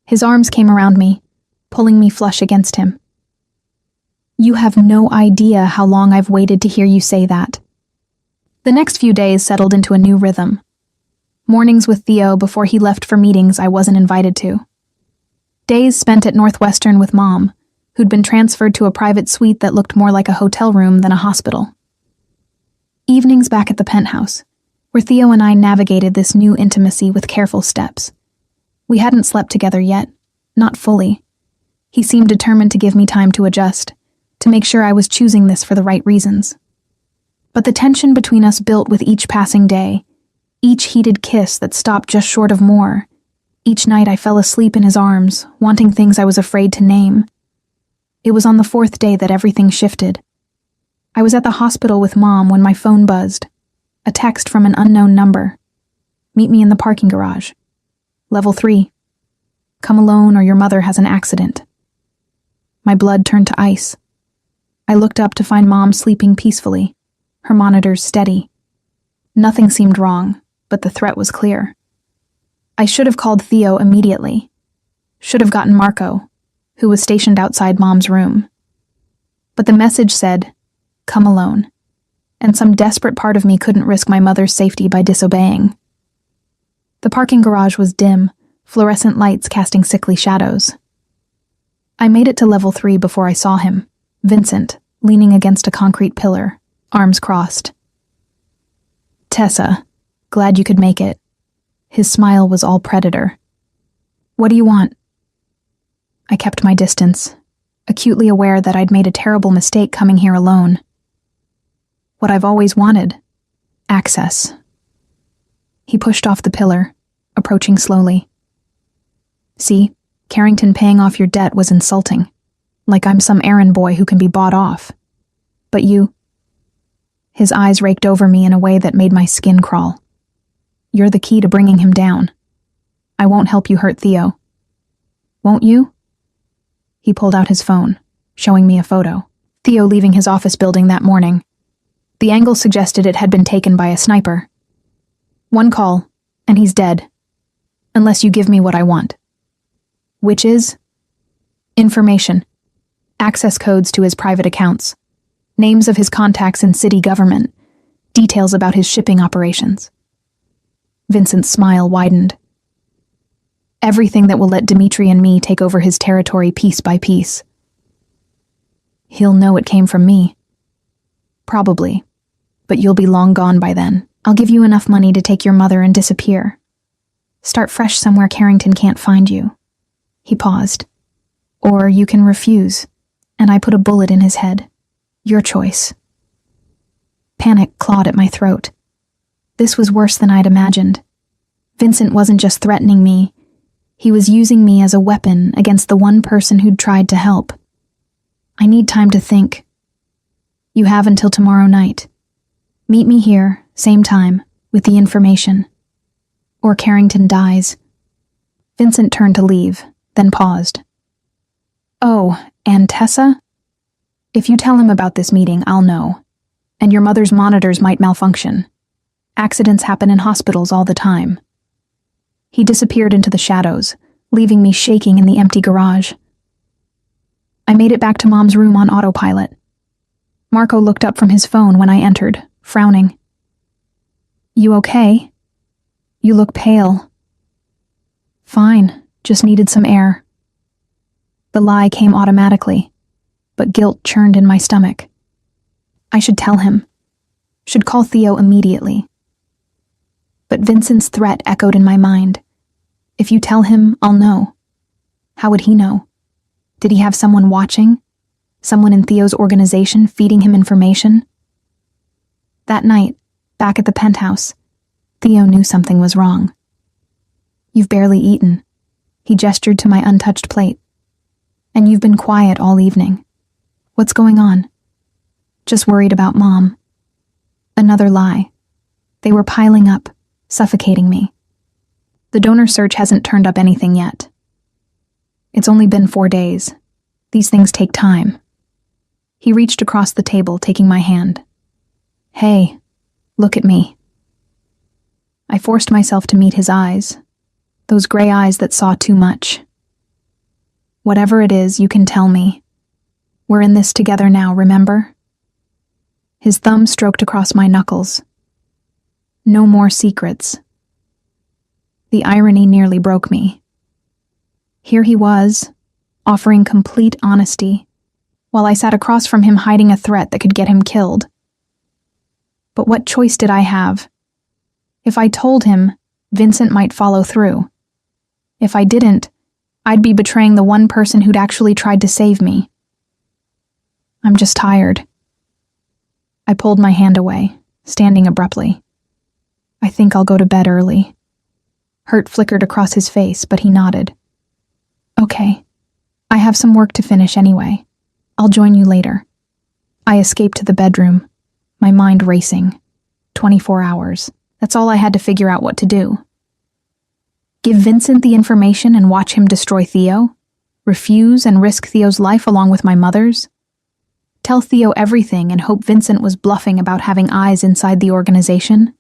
[SPEAKER 1] His arms came around me, pulling me flush against him. You have no idea how long I've waited to hear you say that. The next few days settled into a new rhythm. Mornings with Theo before he left for meetings I wasn't invited to. Days spent at Northwestern with Mom, who'd been transferred to a private suite that looked more like a hotel room than a hospital. Evenings back at the penthouse, where Theo and I navigated this new intimacy with careful steps. We hadn't slept together yet, not fully. He seemed determined to give me time to adjust, to make sure I was choosing this for the right reasons. But the tension between us built with each passing day, each heated kiss that stopped just short of more. Each night I fell asleep in his arms, wanting things I was afraid to name. It was on the fourth day that everything shifted. I was at the hospital with Mom when my phone buzzed. A text from an unknown number. Meet me in the parking garage. Level 3. Come alone or your mother has an accident. My blood turned to ice. I looked up to find Mom sleeping peacefully, her monitors steady. Nothing seemed wrong, but the threat was clear. I should have called Theo immediately. Should have gotten Marco, who was stationed outside Mom's room. But the message said, come alone, and some desperate part of me couldn't risk my mother's safety by disobeying. The parking garage was dim, fluorescent lights casting sickly shadows. I made it to level 3 before I saw him, Vincent, leaning against a concrete pillar, arms crossed. Tessa, glad you could make it. His smile was all predator. What do you want? I kept my distance, acutely aware that I'd made a terrible mistake coming here alone. What I've always wanted. Access. He pushed off the pillar, approaching slowly. See, Carrington paying off your debt was insulting. Like I'm some errand boy who can be bought off. But you... His eyes raked over me in a way that made my skin crawl. You're the key to bringing him down. I won't help you hurt Theo. Won't you? He pulled out his phone, showing me a photo. Theo leaving his office building that morning. The angle suggested it had been taken by a sniper. One call, and he's dead. Unless you give me what I want. Which is? Information. Access codes to his private accounts. Names of his contacts in city government. Details about his shipping operations. Vincent's smile widened. Everything that will let Dimitri and me take over his territory piece by piece. He'll know it came from me. Probably. But you'll be long gone by then. I'll give you enough money to take your mother and disappear. Start fresh somewhere Carrington can't find you. He paused. Or you can refuse, and I put a bullet in his head. Your choice. Panic clawed at my throat. This was worse than I'd imagined. Vincent wasn't just threatening me. He was using me as a weapon against the one person who'd tried to help. I need time to think. You have until tomorrow night. Meet me here, same time, with the information. Or Carrington dies. Vincent turned to leave, then paused. Oh, and Tessa? If you tell him about this meeting, I'll know. And your mother's monitors might malfunction. Accidents happen in hospitals all the time. He disappeared into the shadows, leaving me shaking in the empty garage. I made it back to Mom's room on autopilot. Marco looked up from his phone when I entered, frowning. You okay? You look pale. Fine, just needed some air. The lie came automatically, but guilt churned in my stomach. I should tell him. Should call Theo immediately. But Vincent's threat echoed in my mind. If you tell him, I'll know. How would he know? Did he have someone watching? Someone in Theo's organization feeding him information? That night, back at the penthouse, Theo knew something was wrong. You've barely eaten. He gestured to my untouched plate. And you've been quiet all evening. What's going on? Just worried about Mom. Another lie. They were piling up, suffocating me. The donor search hasn't turned up anything yet. It's only been 4 days. These things take time. He reached across the table, taking my hand. Hey, look at me. I forced myself to meet his eyes, those gray eyes that saw too much. Whatever it is, you can tell me. We're in this together now, remember? His thumb stroked across my knuckles. No more secrets. The irony nearly broke me. Here he was, offering complete honesty, while I sat across from him hiding a threat that could get him killed. But what choice did I have? If I told him, Vincent might follow through. If I didn't, I'd be betraying the one person who'd actually tried to save me. I'm just tired. I pulled my hand away, standing abruptly. I think I'll go to bed early. Hurt flickered across his face, but he nodded. Okay. I have some work to finish anyway. I'll join you later. I escaped to the bedroom, my mind racing. 24 hours. That's all I had to figure out what to do. Give Vincent the information and watch him destroy Theo? Refuse and risk Theo's life along with my mother's? Tell Theo everything and hope Vincent was bluffing about having eyes inside the organization?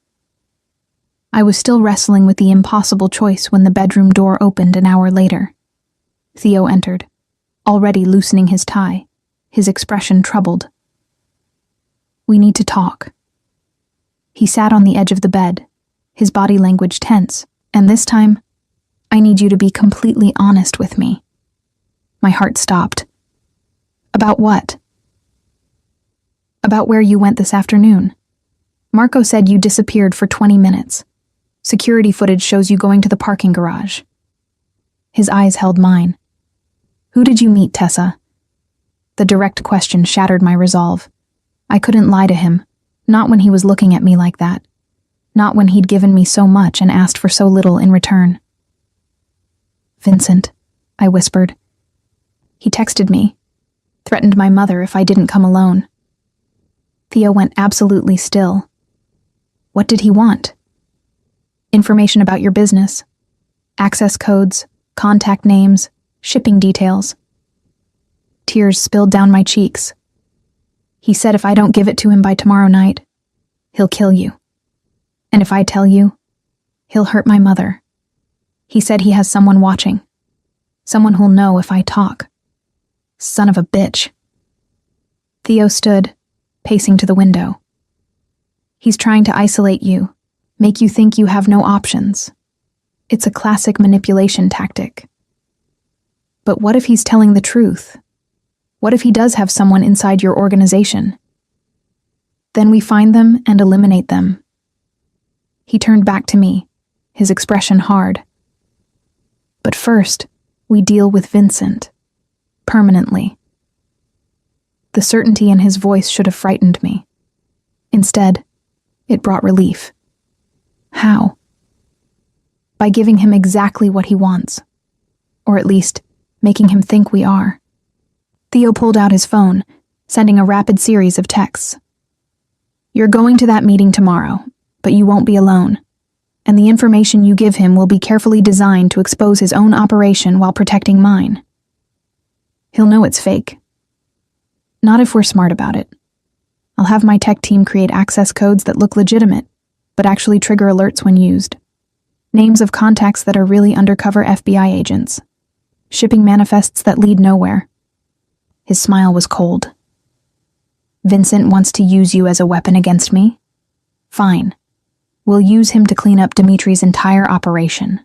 [SPEAKER 1] I was still wrestling with the impossible choice when the bedroom door opened an hour later. Theo entered, already loosening his tie, his expression troubled. We need to talk. He sat on the edge of the bed, his body language tense, and this time, I need you to be completely honest with me. My heart stopped. About what? About where you went this afternoon. Marco said you disappeared for 20 minutes. Security footage shows you going to the parking garage. His eyes held mine. Who did you meet, Tessa? The direct question shattered my resolve. I couldn't lie to him, not when he was looking at me like that. Not when he'd given me so much and asked for so little in return. Vincent, I whispered. He texted me, threatened my mother if I didn't come alone. Theo went absolutely still. What did he want? Information about your business. Access codes, contact names, shipping details. Tears spilled down my cheeks. He said if I don't give it to him by tomorrow night, he'll kill you. And if I tell you, he'll hurt my mother. He said he has someone watching. Someone who'll know if I talk. Son of a bitch. Theo stood, pacing to the window. He's trying to isolate you, make you think you have no options. It's a classic manipulation tactic. But what if he's telling the truth? What if he does have someone inside your organization? Then we find them and eliminate them. He turned back to me, his expression hard. But first, we deal with Vincent. Permanently. The certainty in his voice should have frightened me. Instead, it brought relief. How? By giving him exactly what he wants. Or at least, making him think we are. Theo pulled out his phone, sending a rapid series of texts. You're going to that meeting tomorrow, but you won't be alone. And the information you give him will be carefully designed to expose his own operation while protecting mine. He'll know it's fake. Not if we're smart about it. I'll have my tech team create access codes that look legitimate, but actually trigger alerts when used. Names of contacts that are really undercover FBI agents. Shipping manifests that lead nowhere. His smile was cold. Vincent wants to use you as a weapon against me? Fine. We'll use him to clean up Dimitri's entire operation.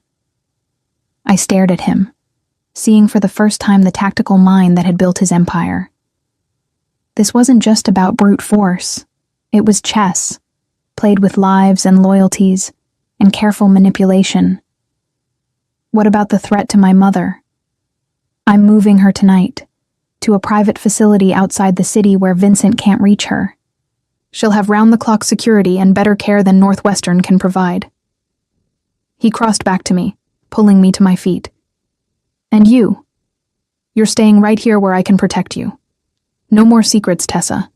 [SPEAKER 1] I stared at him, seeing for the first time the tactical mind that had built his empire. This wasn't just about brute force. It was chess, played with lives and loyalties, and careful manipulation. What about the threat to my mother? I'm moving her tonight, to a private facility outside the city where Vincent can't reach her. She'll have round-the-clock security and better care than Northwestern can provide. He crossed back to me, pulling me to my feet. And you? You're staying right here where I can protect you. No more secrets, Tessa.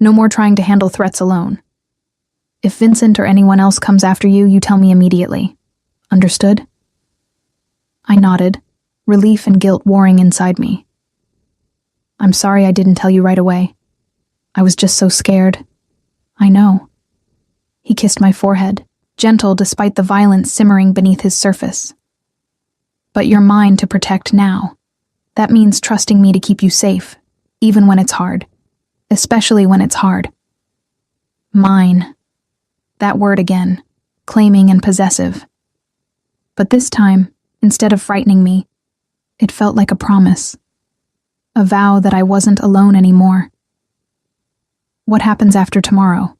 [SPEAKER 1] No more trying to handle threats alone. If Vincent or anyone else comes after you, you tell me immediately. Understood? I nodded, relief and guilt warring inside me. I'm sorry I didn't tell you right away. I was just so scared. I know. He kissed my forehead, gentle despite the violence simmering beneath his surface. But you're mine to protect now. That means trusting me to keep you safe, even when it's hard. Especially when it's hard. Mine. That word again, claiming and possessive. But this time, instead of frightening me, it felt like a promise. A vow that I wasn't alone anymore. What happens after tomorrow?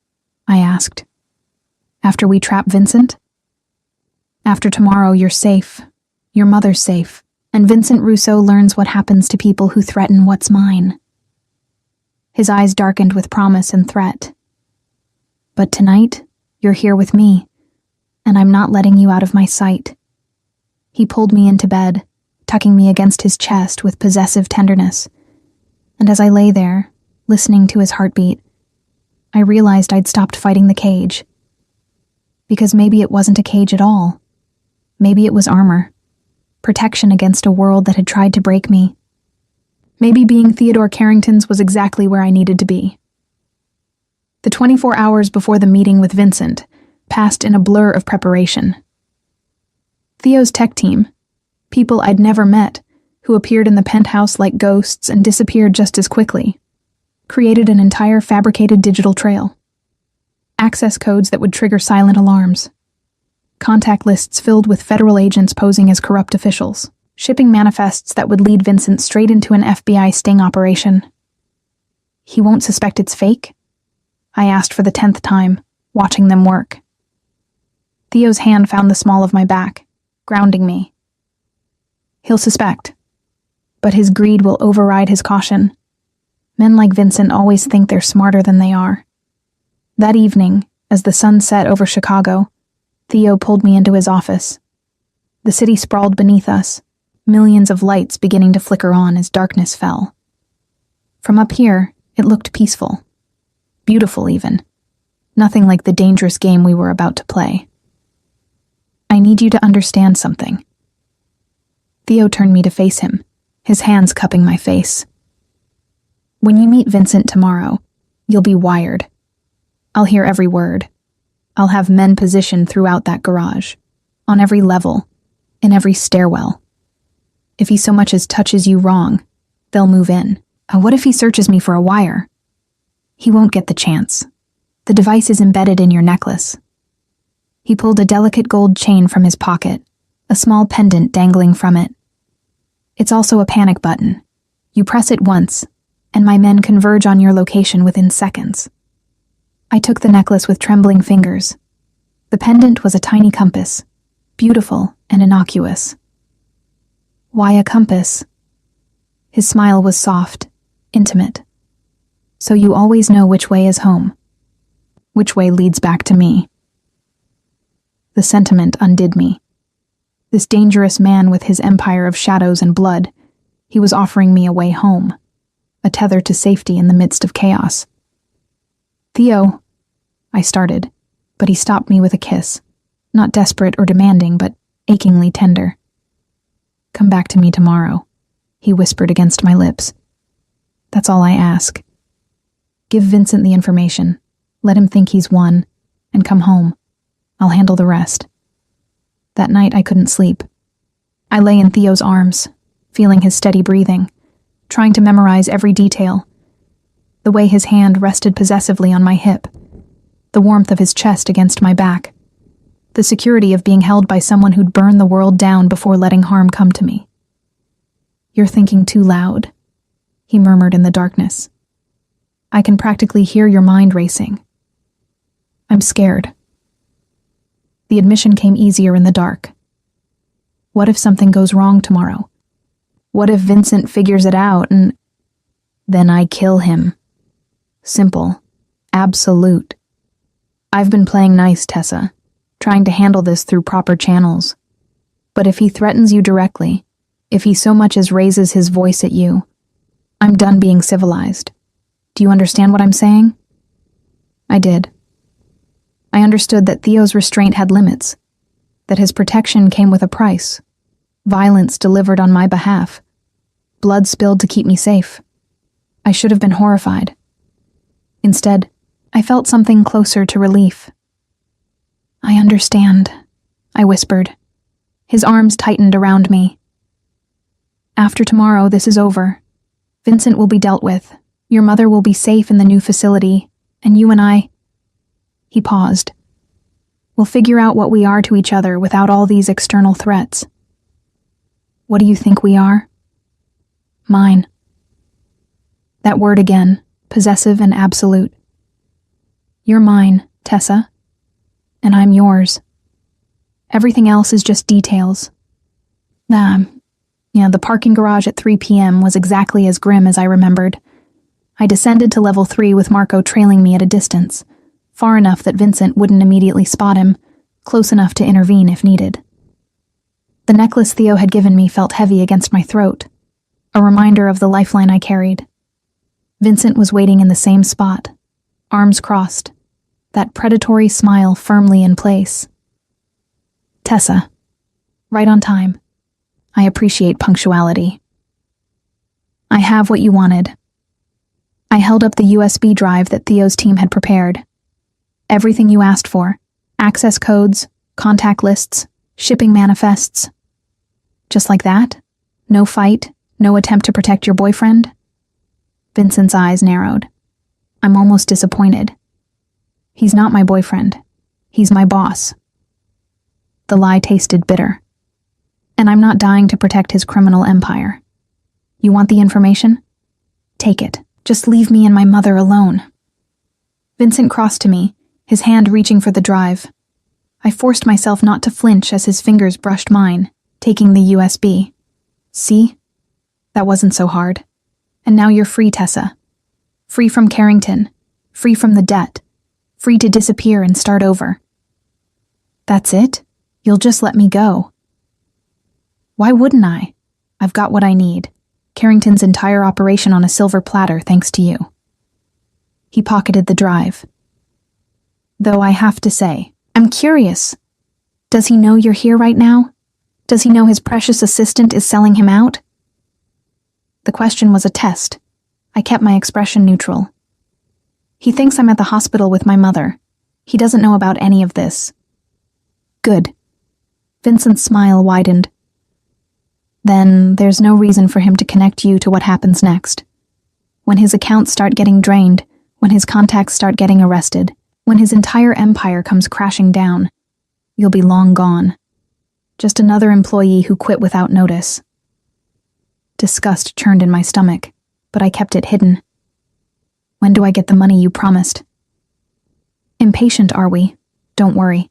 [SPEAKER 1] I asked. After we trap Vincent? After tomorrow, you're safe. Your mother's safe. And Vincent Russo learns what happens to people who threaten what's mine. His eyes darkened with promise and threat. But tonight, you're here with me, and I'm not letting you out of my sight. He pulled me into bed, tucking me against his chest with possessive tenderness. And as I lay there, listening to his heartbeat, I realized I'd stopped fighting the cage. Because maybe it wasn't a cage at all. Maybe it was armor. Protection against a world that had tried to break me. Maybe being Theodore Carrington's was exactly where I needed to be. The 24 hours before the meeting with Vincent passed in a blur of preparation. Theo's tech team, people I'd never met, who appeared in the penthouse like ghosts and disappeared just as quickly, created an entire fabricated digital trail. Access codes that would trigger silent alarms. Contact lists filled with federal agents posing as corrupt officials. Shipping manifests that would lead Vincent straight into an FBI sting operation. He won't suspect it's fake? I asked for the 10th time, watching them work. Theo's hand found the small of my back, grounding me. He'll suspect. But his greed will override his caution. Men like Vincent always think they're smarter than they are. That evening, as the sun set over Chicago, Theo pulled me into his office. The city sprawled beneath us, millions of lights beginning to flicker on as darkness fell. From up here, it looked peaceful. Beautiful, even. Nothing like the dangerous game we were about to play. I need you to understand something. Theo turned me to face him, his hands cupping my face. When you meet Vincent tomorrow, you'll be wired. I'll hear every word. I'll have men positioned throughout that garage, on every level, in every stairwell. If he so much as touches you wrong, they'll move in. What if he searches me for a wire? He won't get the chance. The device is embedded in your necklace. He pulled a delicate gold chain from his pocket, a small pendant dangling from it. It's also a panic button. You press it once, and my men converge on your location within seconds. I took the necklace with trembling fingers. The pendant was a tiny compass, beautiful and innocuous. Why a compass? His smile was soft, intimate. So you always know which way is home, which way leads back to me. The sentiment undid me. This dangerous man with his empire of shadows and blood, he was offering me a way home, a tether to safety in the midst of chaos. Theo, I started, but he stopped me with a kiss, not desperate or demanding, but achingly tender. Come back to me tomorrow, he whispered against my lips. That's all I ask. Give Vincent the information, let him think he's won, and come home. I'll handle the rest. That night I couldn't sleep. I lay in Theo's arms, feeling his steady breathing, trying to memorize every detail. The way his hand rested possessively on my hip, the warmth of his chest against my back, the security of being held by someone who'd burn the world down before letting harm come to me. You're thinking too loud, he murmured in the darkness. I can practically hear your mind racing. I'm scared. The admission came easier in the dark. What if something goes wrong tomorrow? What if Vincent figures it out and... Then I kill him. Simple. Absolute. I've been playing nice, Tessa, trying to handle this through proper channels. But if he threatens you directly, if he so much as raises his voice at you, I'm done being civilized. Do you understand what I'm saying? I did. I understood that Theo's restraint had limits, that his protection came with a price, violence delivered on my behalf, blood spilled to keep me safe. I should have been horrified. Instead, I felt something closer to relief. I understand, I whispered. His arms tightened around me. After tomorrow, this is over. Vincent will be dealt with. Your mother will be safe in the new facility, and you and I... He paused. We'll figure out what we are to each other without all these external threats. What do you think we are? Mine. That word again, possessive and absolute. You're mine, Tessa, and I'm yours. Everything else is just details. The parking garage at 3 p.m. was exactly as grim as I remembered. I descended to level 3 with Marco trailing me at a distance, far enough that Vincent wouldn't immediately spot him, close enough to intervene if needed. The necklace Theo had given me felt heavy against my throat, a reminder of the lifeline I carried. Vincent was waiting in the same spot, arms crossed, that predatory smile firmly in place. Tessa, right on time. I appreciate punctuality. I have what you wanted. I held up the USB drive that Theo's team had prepared. Everything you asked for. Access codes, contact lists, shipping manifests. Just like that? No fight, no attempt to protect your boyfriend? Vincent's eyes narrowed. I'm almost disappointed. He's not my boyfriend. He's my boss. The lie tasted bitter. And I'm not dying to protect his criminal empire. You want the information? Take it. Just leave me and my mother alone. Vincent crossed to me, his hand reaching for the drive. I forced myself not to flinch as his fingers brushed mine, taking the USB. See? That wasn't so hard. And now you're free, Tessa. Free from Carrington. Free from the debt. Free to disappear and start over. That's it? You'll just let me go. Why wouldn't I? I've got what I need. Carrington's entire operation on a silver platter thanks to you. He pocketed the drive. Though I have to say, I'm curious. Does he know you're here right now? Does he know his precious assistant is selling him out? The question was a test. I kept my expression neutral. He thinks I'm at the hospital with my mother. He doesn't know about any of this. Good. Vincent's smile widened. Then there's no reason for him to connect you to what happens next. When his accounts start getting drained, when his contacts start getting arrested, when his entire empire comes crashing down, you'll be long gone. Just another employee who quit without notice. Disgust churned in my stomach, but I kept it hidden. When do I get the money you promised? Impatient, are we? Don't worry.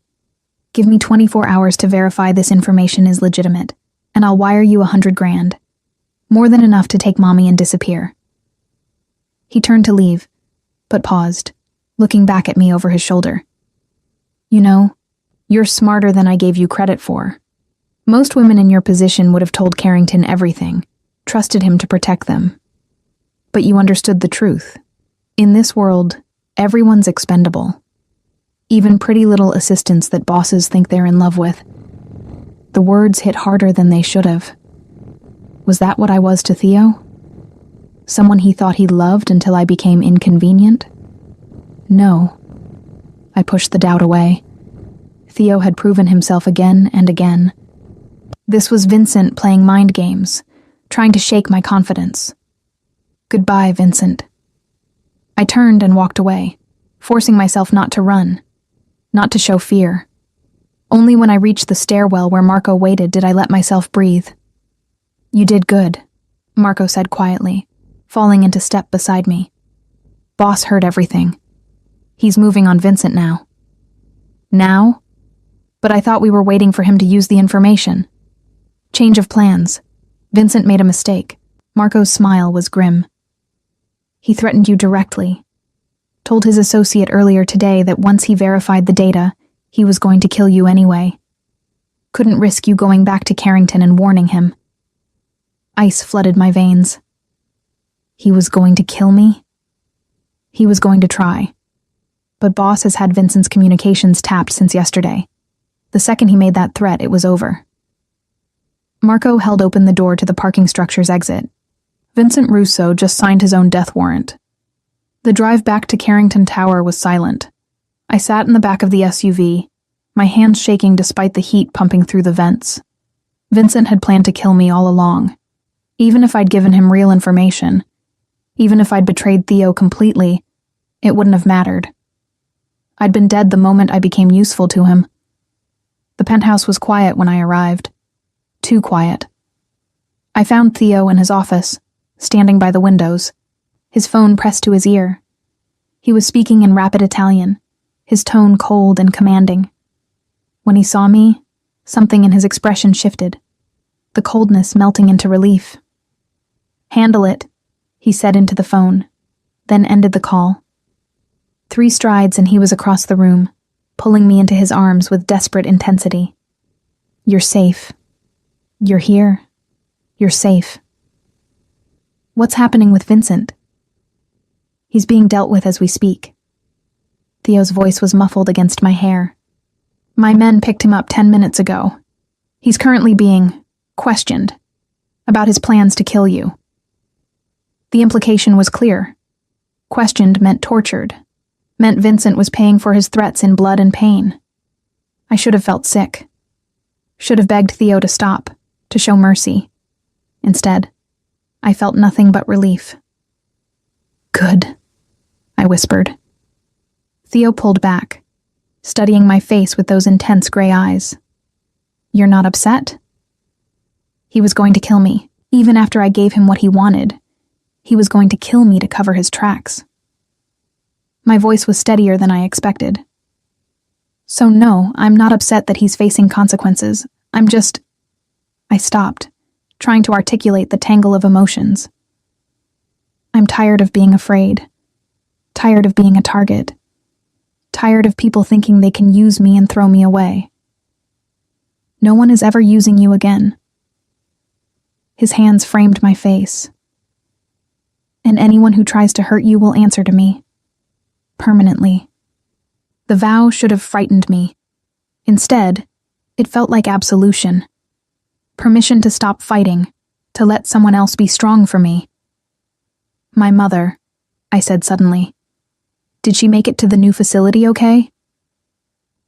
[SPEAKER 1] Give me 24 hours to verify this information is legitimate, and I'll wire you $100,000. More than enough to take Mommy and disappear. He turned to leave, but paused, looking back at me over his shoulder. You know, you're smarter than I gave you credit for. Most women in your position would have told Carrington everything, trusted him to protect them. But you understood the truth. In this world, everyone's expendable. Even pretty little assistants that bosses think they're in love with. The words hit harder than they should have. Was that what I was to Theo? Someone he thought he loved until I became inconvenient? No. I pushed the doubt away. Theo had proven himself again and again. This was Vincent playing mind games, trying to shake my confidence. Goodbye, Vincent. I turned and walked away, forcing myself not to run, not to show fear. Only when I reached the stairwell where Marco waited did I let myself breathe. You did good, Marco said quietly, falling into step beside me. Boss heard everything. He's moving on Vincent now. Now? But I thought we were waiting for him to use the information. Change of plans. Vincent made a mistake. Marco's smile was grim. He threatened you directly. Told his associate earlier today that once he verified the data, he was going to kill you anyway. Couldn't risk you going back to Carrington and warning him. Ice flooded my veins. He was going to kill me? He was going to try. But Boss has had Vincent's communications tapped since yesterday. The second he made that threat, it was over. Marco held open the door to the parking structure's exit. Vincent Russo just signed his own death warrant. The drive back to Carrington Tower was silent. I sat in the back of the SUV, my hands shaking despite the heat pumping through the vents. Vincent had planned to kill me all along. Even if I'd given him real information, even if I'd betrayed Theo completely, it wouldn't have mattered. I'd been dead the moment I became useful to him. The penthouse was quiet when I arrived. Too quiet. I found Theo in his office, standing by the windows, his phone pressed to his ear. He was speaking in rapid Italian, his tone cold and commanding. When he saw me, something in his expression shifted, the coldness melting into relief. Handle it, he said into the phone, then ended the call. 3 strides and he was across the room, pulling me into his arms with desperate intensity. You're safe. You're here. You're safe. What's happening with Vincent? He's being dealt with as we speak. Theo's voice was muffled against my hair. My men picked him up 10 minutes ago. He's currently being questioned about his plans to kill you. The implication was clear. Questioned meant tortured, meant Vincent was paying for his threats in blood and pain. I should have felt sick. Should have begged Theo to stop, to show mercy. Instead, I felt nothing but relief. Good, I whispered. Theo pulled back, studying my face with those intense gray eyes. You're not upset? He was going to kill me, even after I gave him what he wanted. He was going to kill me to cover his tracks. My voice was steadier than I expected. So no, I'm not upset that he's facing consequences. I'm just... I stopped, trying to articulate the tangle of emotions. I'm tired of being afraid. Tired of being a target. Tired of people thinking they can use me and throw me away. No one is ever using you again. His hands framed my face. And anyone who tries to hurt you will answer to me. Permanently. The vow should have frightened me. Instead, it felt like absolution. Permission to stop fighting, to let someone else be strong for me. My mother, I said suddenly. Did she make it to the new facility okay?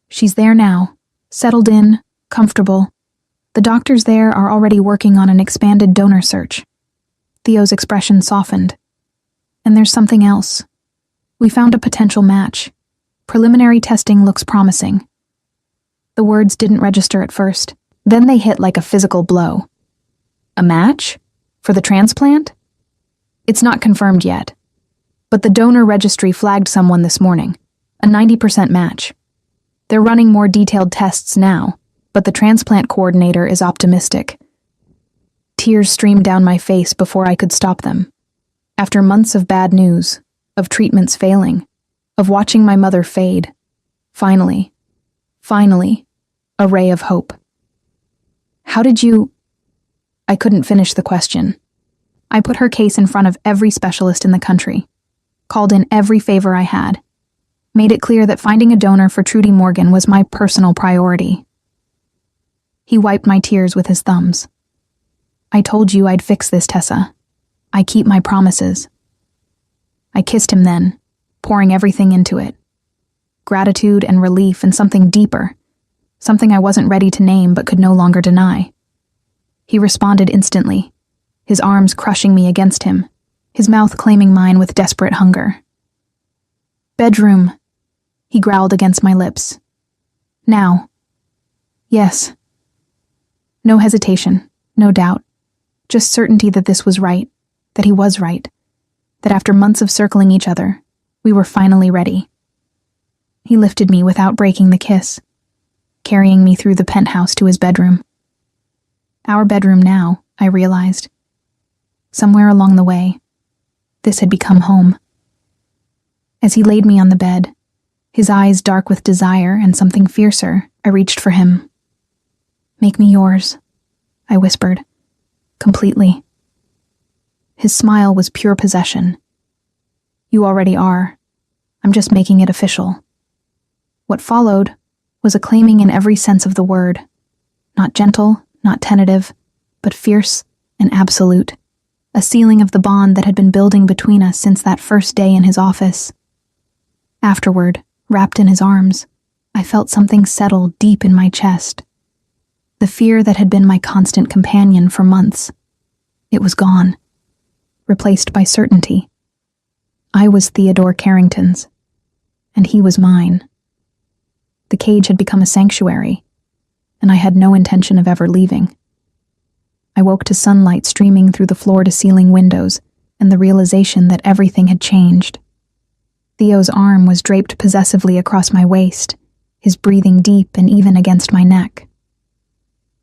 [SPEAKER 1] She's there now, settled in, comfortable. The doctors there are already working on an expanded donor search. Theo's expression softened. And there's something else. We found a potential match. Preliminary testing looks promising. The words didn't register at first. Then they hit like a physical blow. A match? For the transplant? It's not confirmed yet. But the donor registry flagged someone this morning. A 90% match. They're running more detailed tests now, but the transplant coordinator is optimistic. Tears streamed down my face before I could stop them. After months of bad news, of treatments failing, of watching my mother fade, finally, a ray of hope. How did you... I couldn't finish the question. I put her case in front of every specialist in the country, called in every favor I had, made it clear that finding a donor for Trudy Morgan was my personal priority. He wiped my tears with his thumbs. I told you I'd fix this, Tessa. I keep my promises. I kissed him then, pouring everything into it. Gratitude and relief and something deeper, something I wasn't ready to name but could no longer deny. He responded instantly, his arms crushing me against him, his mouth claiming mine with desperate hunger. Bedroom, he growled against my lips. Now. Yes. No hesitation, no doubt, just certainty that this was right, that he was right, that after months of circling each other, we were finally ready. He lifted me without breaking the kiss, carrying me through the penthouse to his bedroom. Our bedroom now, I realized. Somewhere along the way, this had become home. As he laid me on the bed, his eyes dark with desire and something fiercer, I reached for him. Make me yours, I whispered, completely. His smile was pure possession. You already are. I'm just making it official. What followed was a claiming in every sense of the word. Not gentle, not tentative, but fierce and absolute. A sealing of the bond that had been building between us since that first day in his office. Afterward, wrapped in his arms, I felt something settle deep in my chest. The fear that had been my constant companion for months. It was gone, replaced by certainty. I was Theodore Carrington's, and he was mine. The cage had become a sanctuary, and I had no intention of ever leaving. I woke to sunlight streaming through the floor-to-ceiling windows and the realization that everything had changed. Theo's arm was draped possessively across my waist, his breathing deep and even against my neck.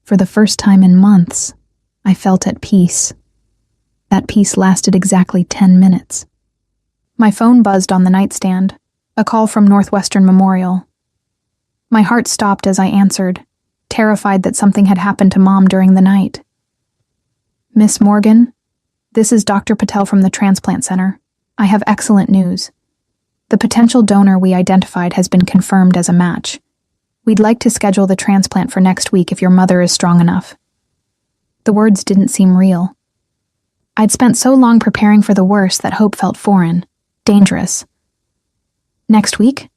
[SPEAKER 1] For the first time in months, I felt at peace. That peace lasted exactly 10 minutes. My phone buzzed on the nightstand, a call from Northwestern Memorial. My heart stopped as I answered, terrified that something had happened to Mom during the night. Miss Morgan, this is Dr. Patel from the Transplant Center. I have excellent news. The potential donor we identified has been confirmed as a match. We'd like to schedule the transplant for next week if your mother is strong enough. The words didn't seem real. I'd spent so long preparing for the worst that hope felt foreign, dangerous. Next week?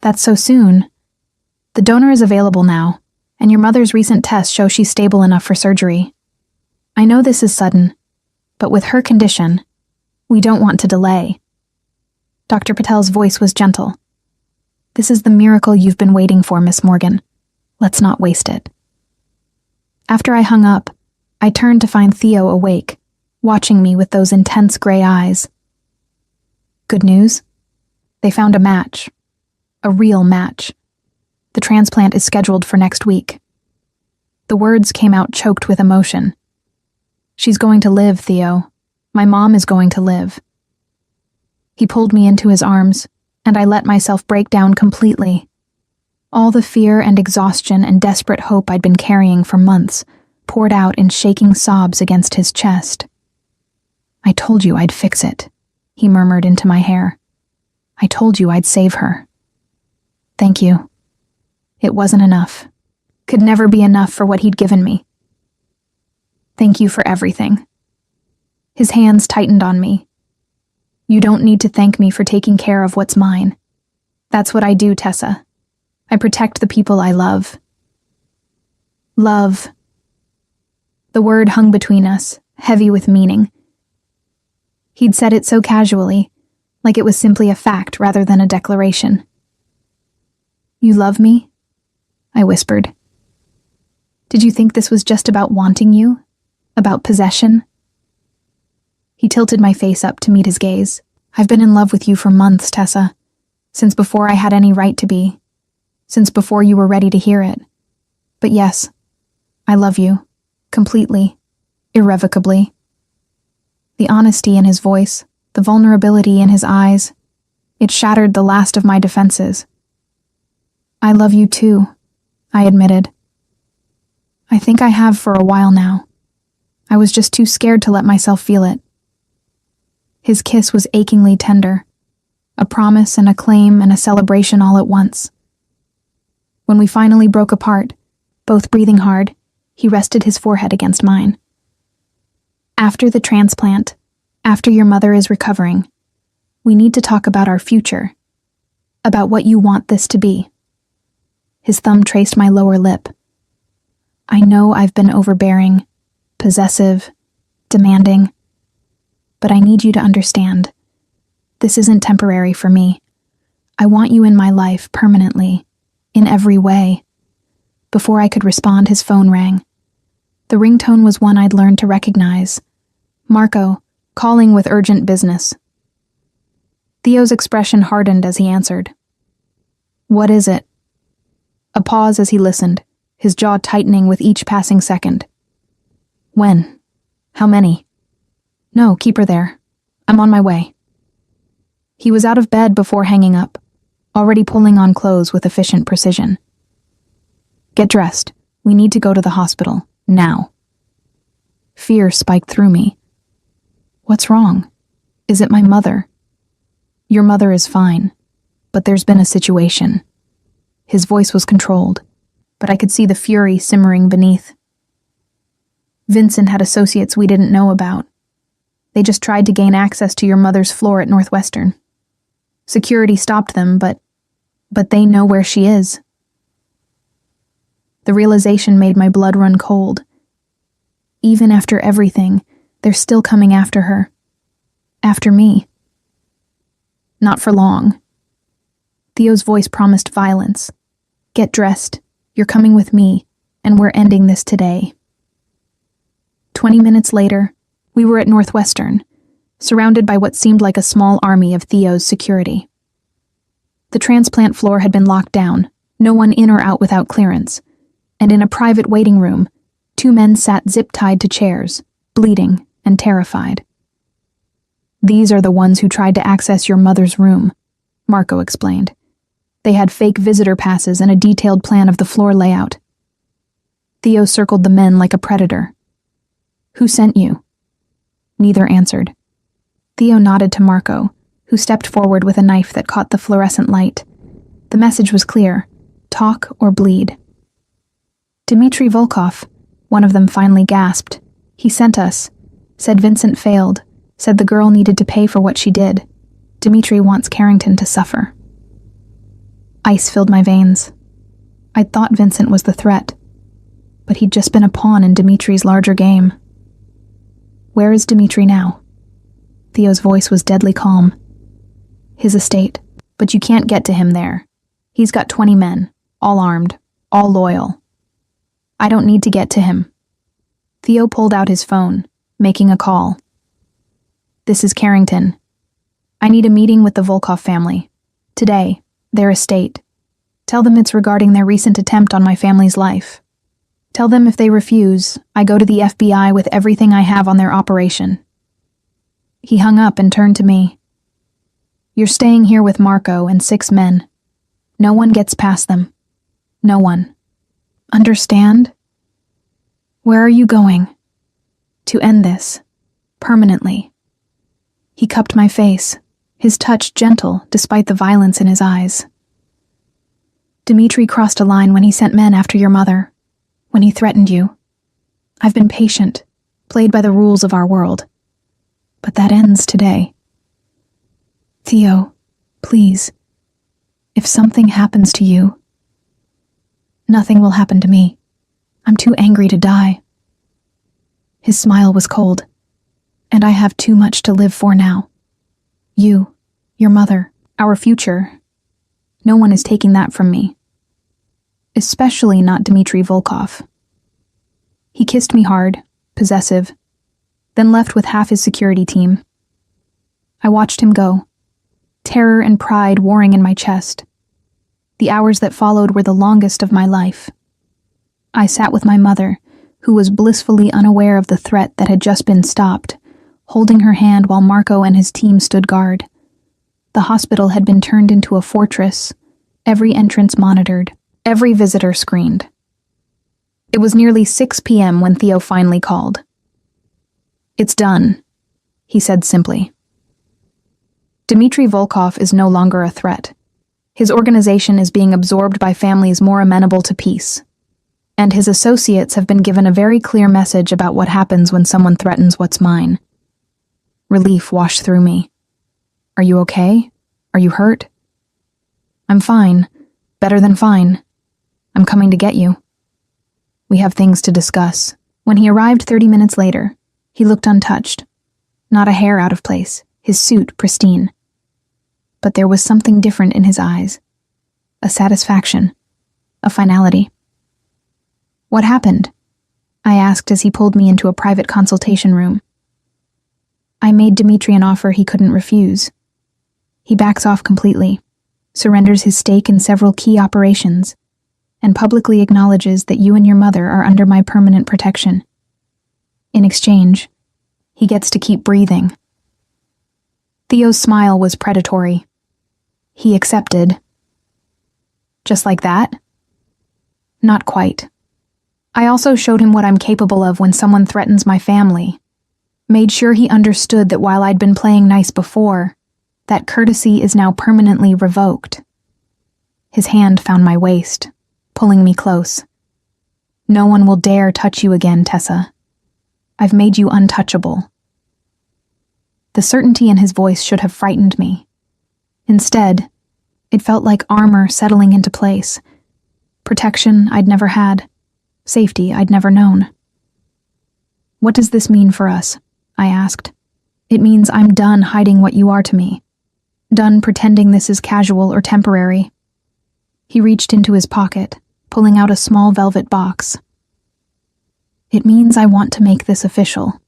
[SPEAKER 1] That's so soon. The donor is available now, and your mother's recent tests show she's stable enough for surgery. I know this is sudden, but with her condition, we don't want to delay. Dr. Patel's voice was gentle. This is the miracle you've been waiting for, Miss Morgan. Let's not waste it. After I hung up, I turned to find Theo awake, watching me with those intense gray eyes. Good news? They found a match. A real match. The transplant is scheduled for next week. The words came out choked with emotion. She's going to live, Theo. My mom is going to live. He pulled me into his arms, and I let myself break down completely. All the fear and exhaustion and desperate hope I'd been carrying for months poured out in shaking sobs against his chest. I told you I'd fix it, he murmured into my hair. I told you I'd save her. Thank you. It wasn't enough. Could never be enough for what he'd given me. Thank you for everything. His hands tightened on me. You don't need to thank me for taking care of what's mine. That's what I do, Tessa. I protect the people I love. Love. The word hung between us, heavy with meaning. He'd said it so casually, like it was simply a fact rather than a declaration. You love me? I whispered. Did you think this was just about wanting you? About possession? He tilted my face up to meet his gaze. I've been in love with you for months, Tessa. Since before I had any right to be. Since before you were ready to hear it. But yes, I love you. Completely. Irrevocably. The honesty in his voice, the vulnerability in his eyes, it shattered the last of my defenses. I love you too, I admitted. I think I have for a while now. I was just too scared to let myself feel it. His kiss was achingly tender, a promise and a claim and a celebration all at once. When we finally broke apart, both breathing hard, he rested his forehead against mine. After the transplant, after your mother is recovering, we need to talk about our future, about what you want this to be. His thumb traced my lower lip. I know I've been overbearing, possessive, demanding, but I need you to understand. This isn't temporary for me. I want you in my life permanently, in every way. Before I could respond, his phone rang. The ringtone was one I'd learned to recognize. Marco, calling with urgent business. Theo's expression hardened as he answered. What is it? A pause as he listened, his jaw tightening with each passing second. When? How many? No, keep her there. I'm on my way. He was out of bed before hanging up, already pulling on clothes with efficient precision. Get dressed. We need to go to the hospital, now. Fear spiked through me. What's wrong? Is it my mother? Your mother is fine, but there's been a situation. His voice was controlled, but I could see the fury simmering beneath. Vincent had associates we didn't know about. They just tried to gain access to your mother's floor at Northwestern. Security stopped them, but they know where she is. The realization made my blood run cold. Even after everything, they're still coming after her. After me. Not for long. Theo's voice promised violence. Get dressed. You're coming with me, and we're ending this today. 20 minutes later, we were at Northwestern, surrounded by what seemed like a small army of Theo's security. The transplant floor had been locked down, no one in or out without clearance, and in a private waiting room, 2 men sat zip-tied to chairs, bleeding and terrified. These are the ones who tried to access your mother's room, Marco explained. They had fake visitor passes and a detailed plan of the floor layout. Theo circled the men like a predator. Who sent you? Neither answered. Theo nodded to Marco, who stepped forward with a knife that caught the fluorescent light. The message was clear: talk or bleed. Dmitry Volkov, one of them finally gasped. He sent us. Said Vincent failed. Said the girl needed to pay for what she did. Dmitry wants Carrington to suffer. Ice filled my veins. I'd thought Vincent was the threat, but he'd just been a pawn in Dmitry's larger game. Where is Dmitry now? Theo's voice was deadly calm. His estate, but you can't get to him there. He's got 20 men, all armed, all loyal. I don't need to get to him. Theo pulled out his phone, making a call. This is Carrington. I need a meeting with the Volkov family. Today, their estate. Tell them it's regarding their recent attempt on my family's life. Tell them if they refuse, I go to the FBI with everything I have on their operation. He hung up and turned to me. You're staying here with Marco and 6 men. No one gets past them. No one. Understand? Where are you going? To end this. Permanently. He cupped my face, his touch gentle despite the violence in his eyes. Dmitry crossed a line when he sent men after your mother, when he threatened you. I've been patient, played by the rules of our world. But that ends today. Theo, please. If something happens to you, nothing will happen to me. I'm too angry to die. His smile was cold, and I have too much to live for now. You, your mother, our future. No one is taking that from me. Especially not Dmitry Volkov. He kissed me hard, possessive, then left with half his security team. I watched him go, terror and pride warring in my chest. The hours that followed were the longest of my life. I sat with my mother, who was blissfully unaware of the threat that had just been stopped, holding her hand while Marco and his team stood guard. The hospital had been turned into a fortress, every entrance monitored, every visitor screened. It was nearly 6 p.m. when Theo finally called. "It's done," he said simply. Dmitry Volkov is no longer a threat. His organization is being absorbed by families more amenable to peace. And his associates have been given a very clear message about what happens when someone threatens what's mine. Relief washed through me. "Are you okay? Are you hurt?" "I'm fine. Better than fine. I'm coming to get you." We have things to discuss. When he arrived 30 minutes later, he looked untouched. Not a hair out of place, his suit pristine. But there was something different in his eyes. A satisfaction. A finality. "What happened?" I asked as he pulled me into a private consultation room. I made Dmitry an offer he couldn't refuse. He backs off completely, surrenders his stake in several key operations, and publicly acknowledges that you and your mother are under my permanent protection. In exchange, he gets to keep breathing. Theo's smile was predatory. He accepted. Just like that? Not quite. I also showed him what I'm capable of when someone threatens my family. Made sure he understood that while I'd been playing nice before, that courtesy is now permanently revoked. His hand found my waist, pulling me close. "No one will dare touch you again, Tessa. I've made you untouchable." The certainty in his voice should have frightened me. Instead, it felt like armor settling into place. Protection I'd never had. Safety I'd never known. "What does this mean for us?" I asked. "It means I'm done hiding what you are to me. Done pretending this is casual or temporary." He reached into his pocket, pulling out a small velvet box. "It means I want to make this official."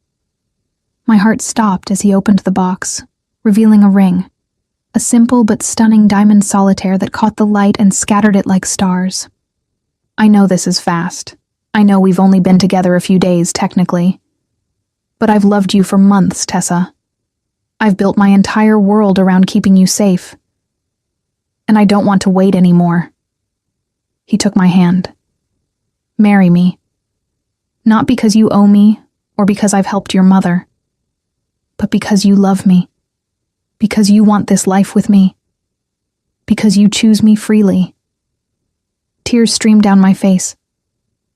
[SPEAKER 1] My heart stopped as he opened the box, revealing a ring. A simple but stunning diamond solitaire that caught the light and scattered it like stars. "I know this is fast. I know we've only been together a few days, technically. But I've loved you for months, Tessa. I've built my entire world around keeping you safe. And I don't want to wait anymore." He took my hand. "Marry me. Not because you owe me, or because I've helped your mother, but because you love me. Because you want this life with me. Because you choose me freely." Tears streamed down my face.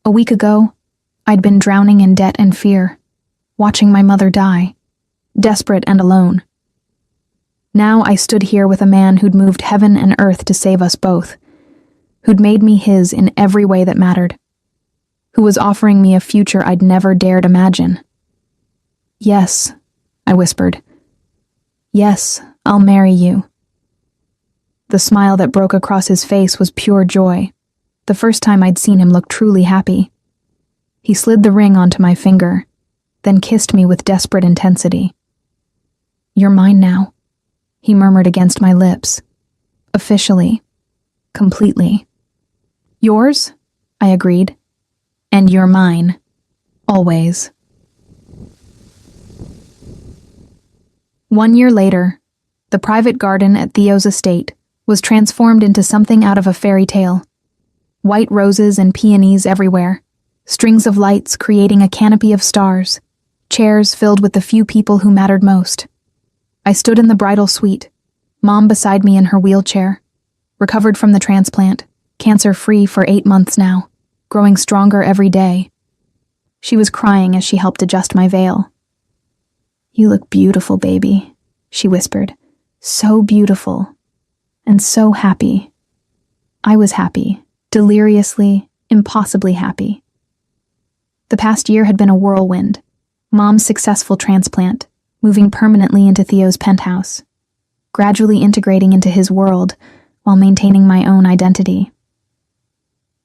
[SPEAKER 1] A week ago, I'd been drowning in debt and fear, watching my mother die, desperate and alone. Now I stood here with a man who'd moved heaven and earth to save us both, who'd made me his in every way that mattered, who was offering me a future I'd never dared imagine. "Yes," I whispered. "Yes, I'll marry you." The smile that broke across his face was pure joy, the first time I'd seen him look truly happy. He slid the ring onto my finger, then kissed me with desperate intensity. "You're mine now," he murmured against my lips. "Officially. Completely." "Yours?" I agreed. "And you're mine. Always." 1 year later, the private garden at Theo's estate was transformed into something out of a fairy tale. White roses and peonies everywhere, strings of lights creating a canopy of stars, chairs filled with the few people who mattered most. I stood in the bridal suite, Mom beside me in her wheelchair, recovered from the transplant, cancer-free for 8 months now, growing stronger every day. She was crying as she helped adjust my veil. "You look beautiful, baby," she whispered, So beautiful. And so happy. I was happy. Deliriously, impossibly happy. The past year had been a whirlwind. Mom's successful transplant, moving permanently into Theo's penthouse, gradually integrating into his world while maintaining my own identity.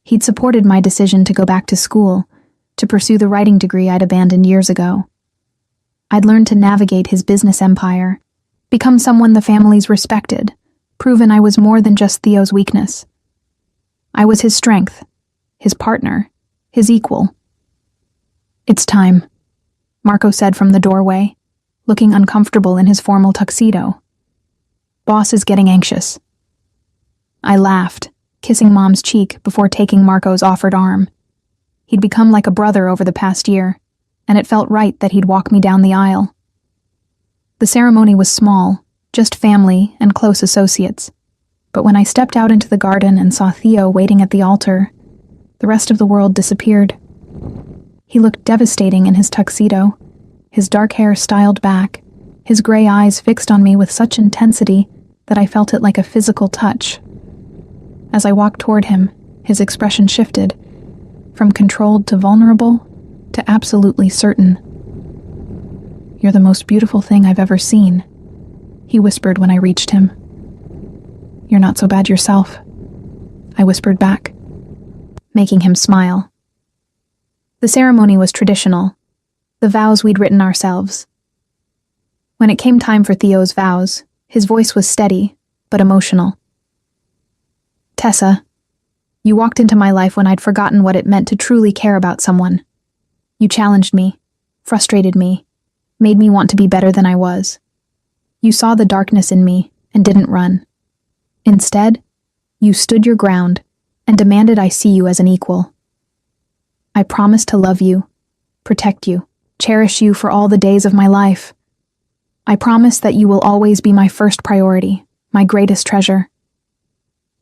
[SPEAKER 1] He'd supported my decision to go back to school, to pursue the writing degree I'd abandoned years ago. I'd learned to navigate his business empire, become someone the families respected, proven I was more than just Theo's weakness. I was his strength, his partner, his equal. "It's time," Marco said from the doorway, looking uncomfortable in his formal tuxedo. "Boss is getting anxious." I laughed, kissing Mom's cheek before taking Marco's offered arm. He'd become like a brother over the past year, and it felt right that he'd walk me down the aisle. The ceremony was small, just family and close associates. But when I stepped out into the garden and saw Theo waiting at the altar, the rest of the world disappeared. He looked devastating in his tuxedo, his dark hair styled back, his gray eyes fixed on me with such intensity that I felt it like a physical touch. As I walked toward him, his expression shifted, from controlled to vulnerable to absolutely certain. "You're the most beautiful thing I've ever seen," he whispered when I reached him. "You're not so bad yourself," I whispered back, making him smile. The ceremony was traditional, the vows we'd written ourselves. When it came time for Theo's vows, his voice was steady, but emotional. "Tessa, you walked into my life when I'd forgotten what it meant to truly care about someone. You challenged me, frustrated me, made me want to be better than I was. You saw the darkness in me and didn't run. Instead, you stood your ground and demanded I see you as an equal. I promised to love you, protect you, cherish you for all the days of my life. I promise that you will always be my first priority, my greatest treasure.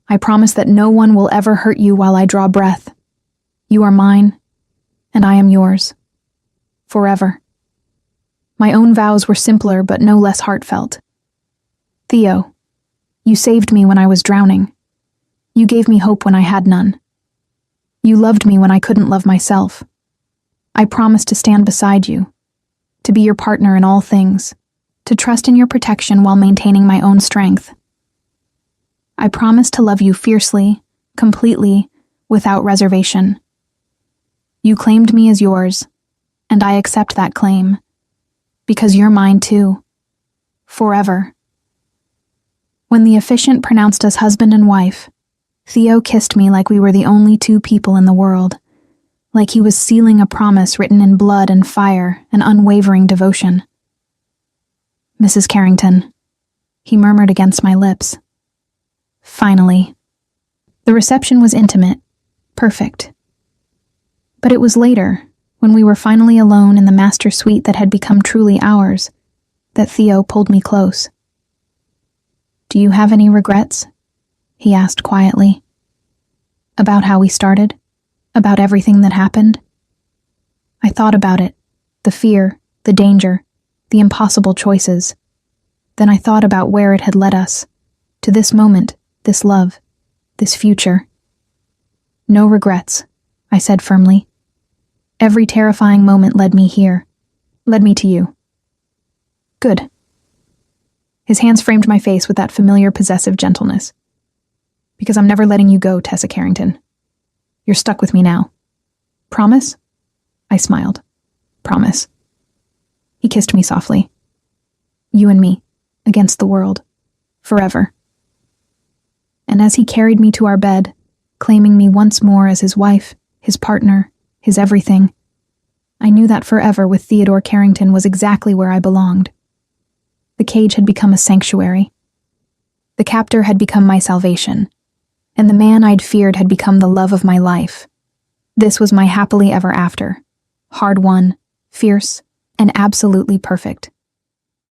[SPEAKER 1] I promise that no one will ever hurt you while I draw breath. You are mine, and I am yours. Forever." My own vows were simpler but no less heartfelt. "Theo, you saved me when I was drowning. You gave me hope when I had none. You loved me when I couldn't love myself. I promise to stand beside you, to be your partner in all things, to trust in your protection while maintaining my own strength. I promise to love you fiercely, completely, without reservation. You claimed me as yours, and I accept that claim, because you're mine too, forever." When the officiant pronounced us husband and wife, Theo kissed me like we were the only two people in the world, like he was sealing a promise written in blood and fire and unwavering devotion. "Mrs. Carrington," he murmured against my lips. Finally. The reception was intimate, perfect. But it was later, when we were finally alone in the master suite that had become truly ours, that Theo pulled me close. "Do you have any regrets?" he asked quietly. "About how we started? About everything that happened?" I thought about it, the fear, the danger, the impossible choices. Then I thought about where it had led us, to this moment, this love, this future. "No regrets," I said firmly. "Every terrifying moment led me here, led me to you." "Good." His hands framed my face with that familiar possessive gentleness. "Because I'm never letting you go, Tessa Carrington. You're stuck with me now. Promise?" I smiled. "Promise." He kissed me softly. "You and me, against the world, forever." And as he carried me to our bed, claiming me once more as his wife, his partner, his everything, I knew that forever with Theodore Carrington was exactly where I belonged. The cage had become a sanctuary. The captor had become my salvation, and the man I'd feared had become the love of my life. This was my happily ever after, hard-won, fierce, and absolutely perfect.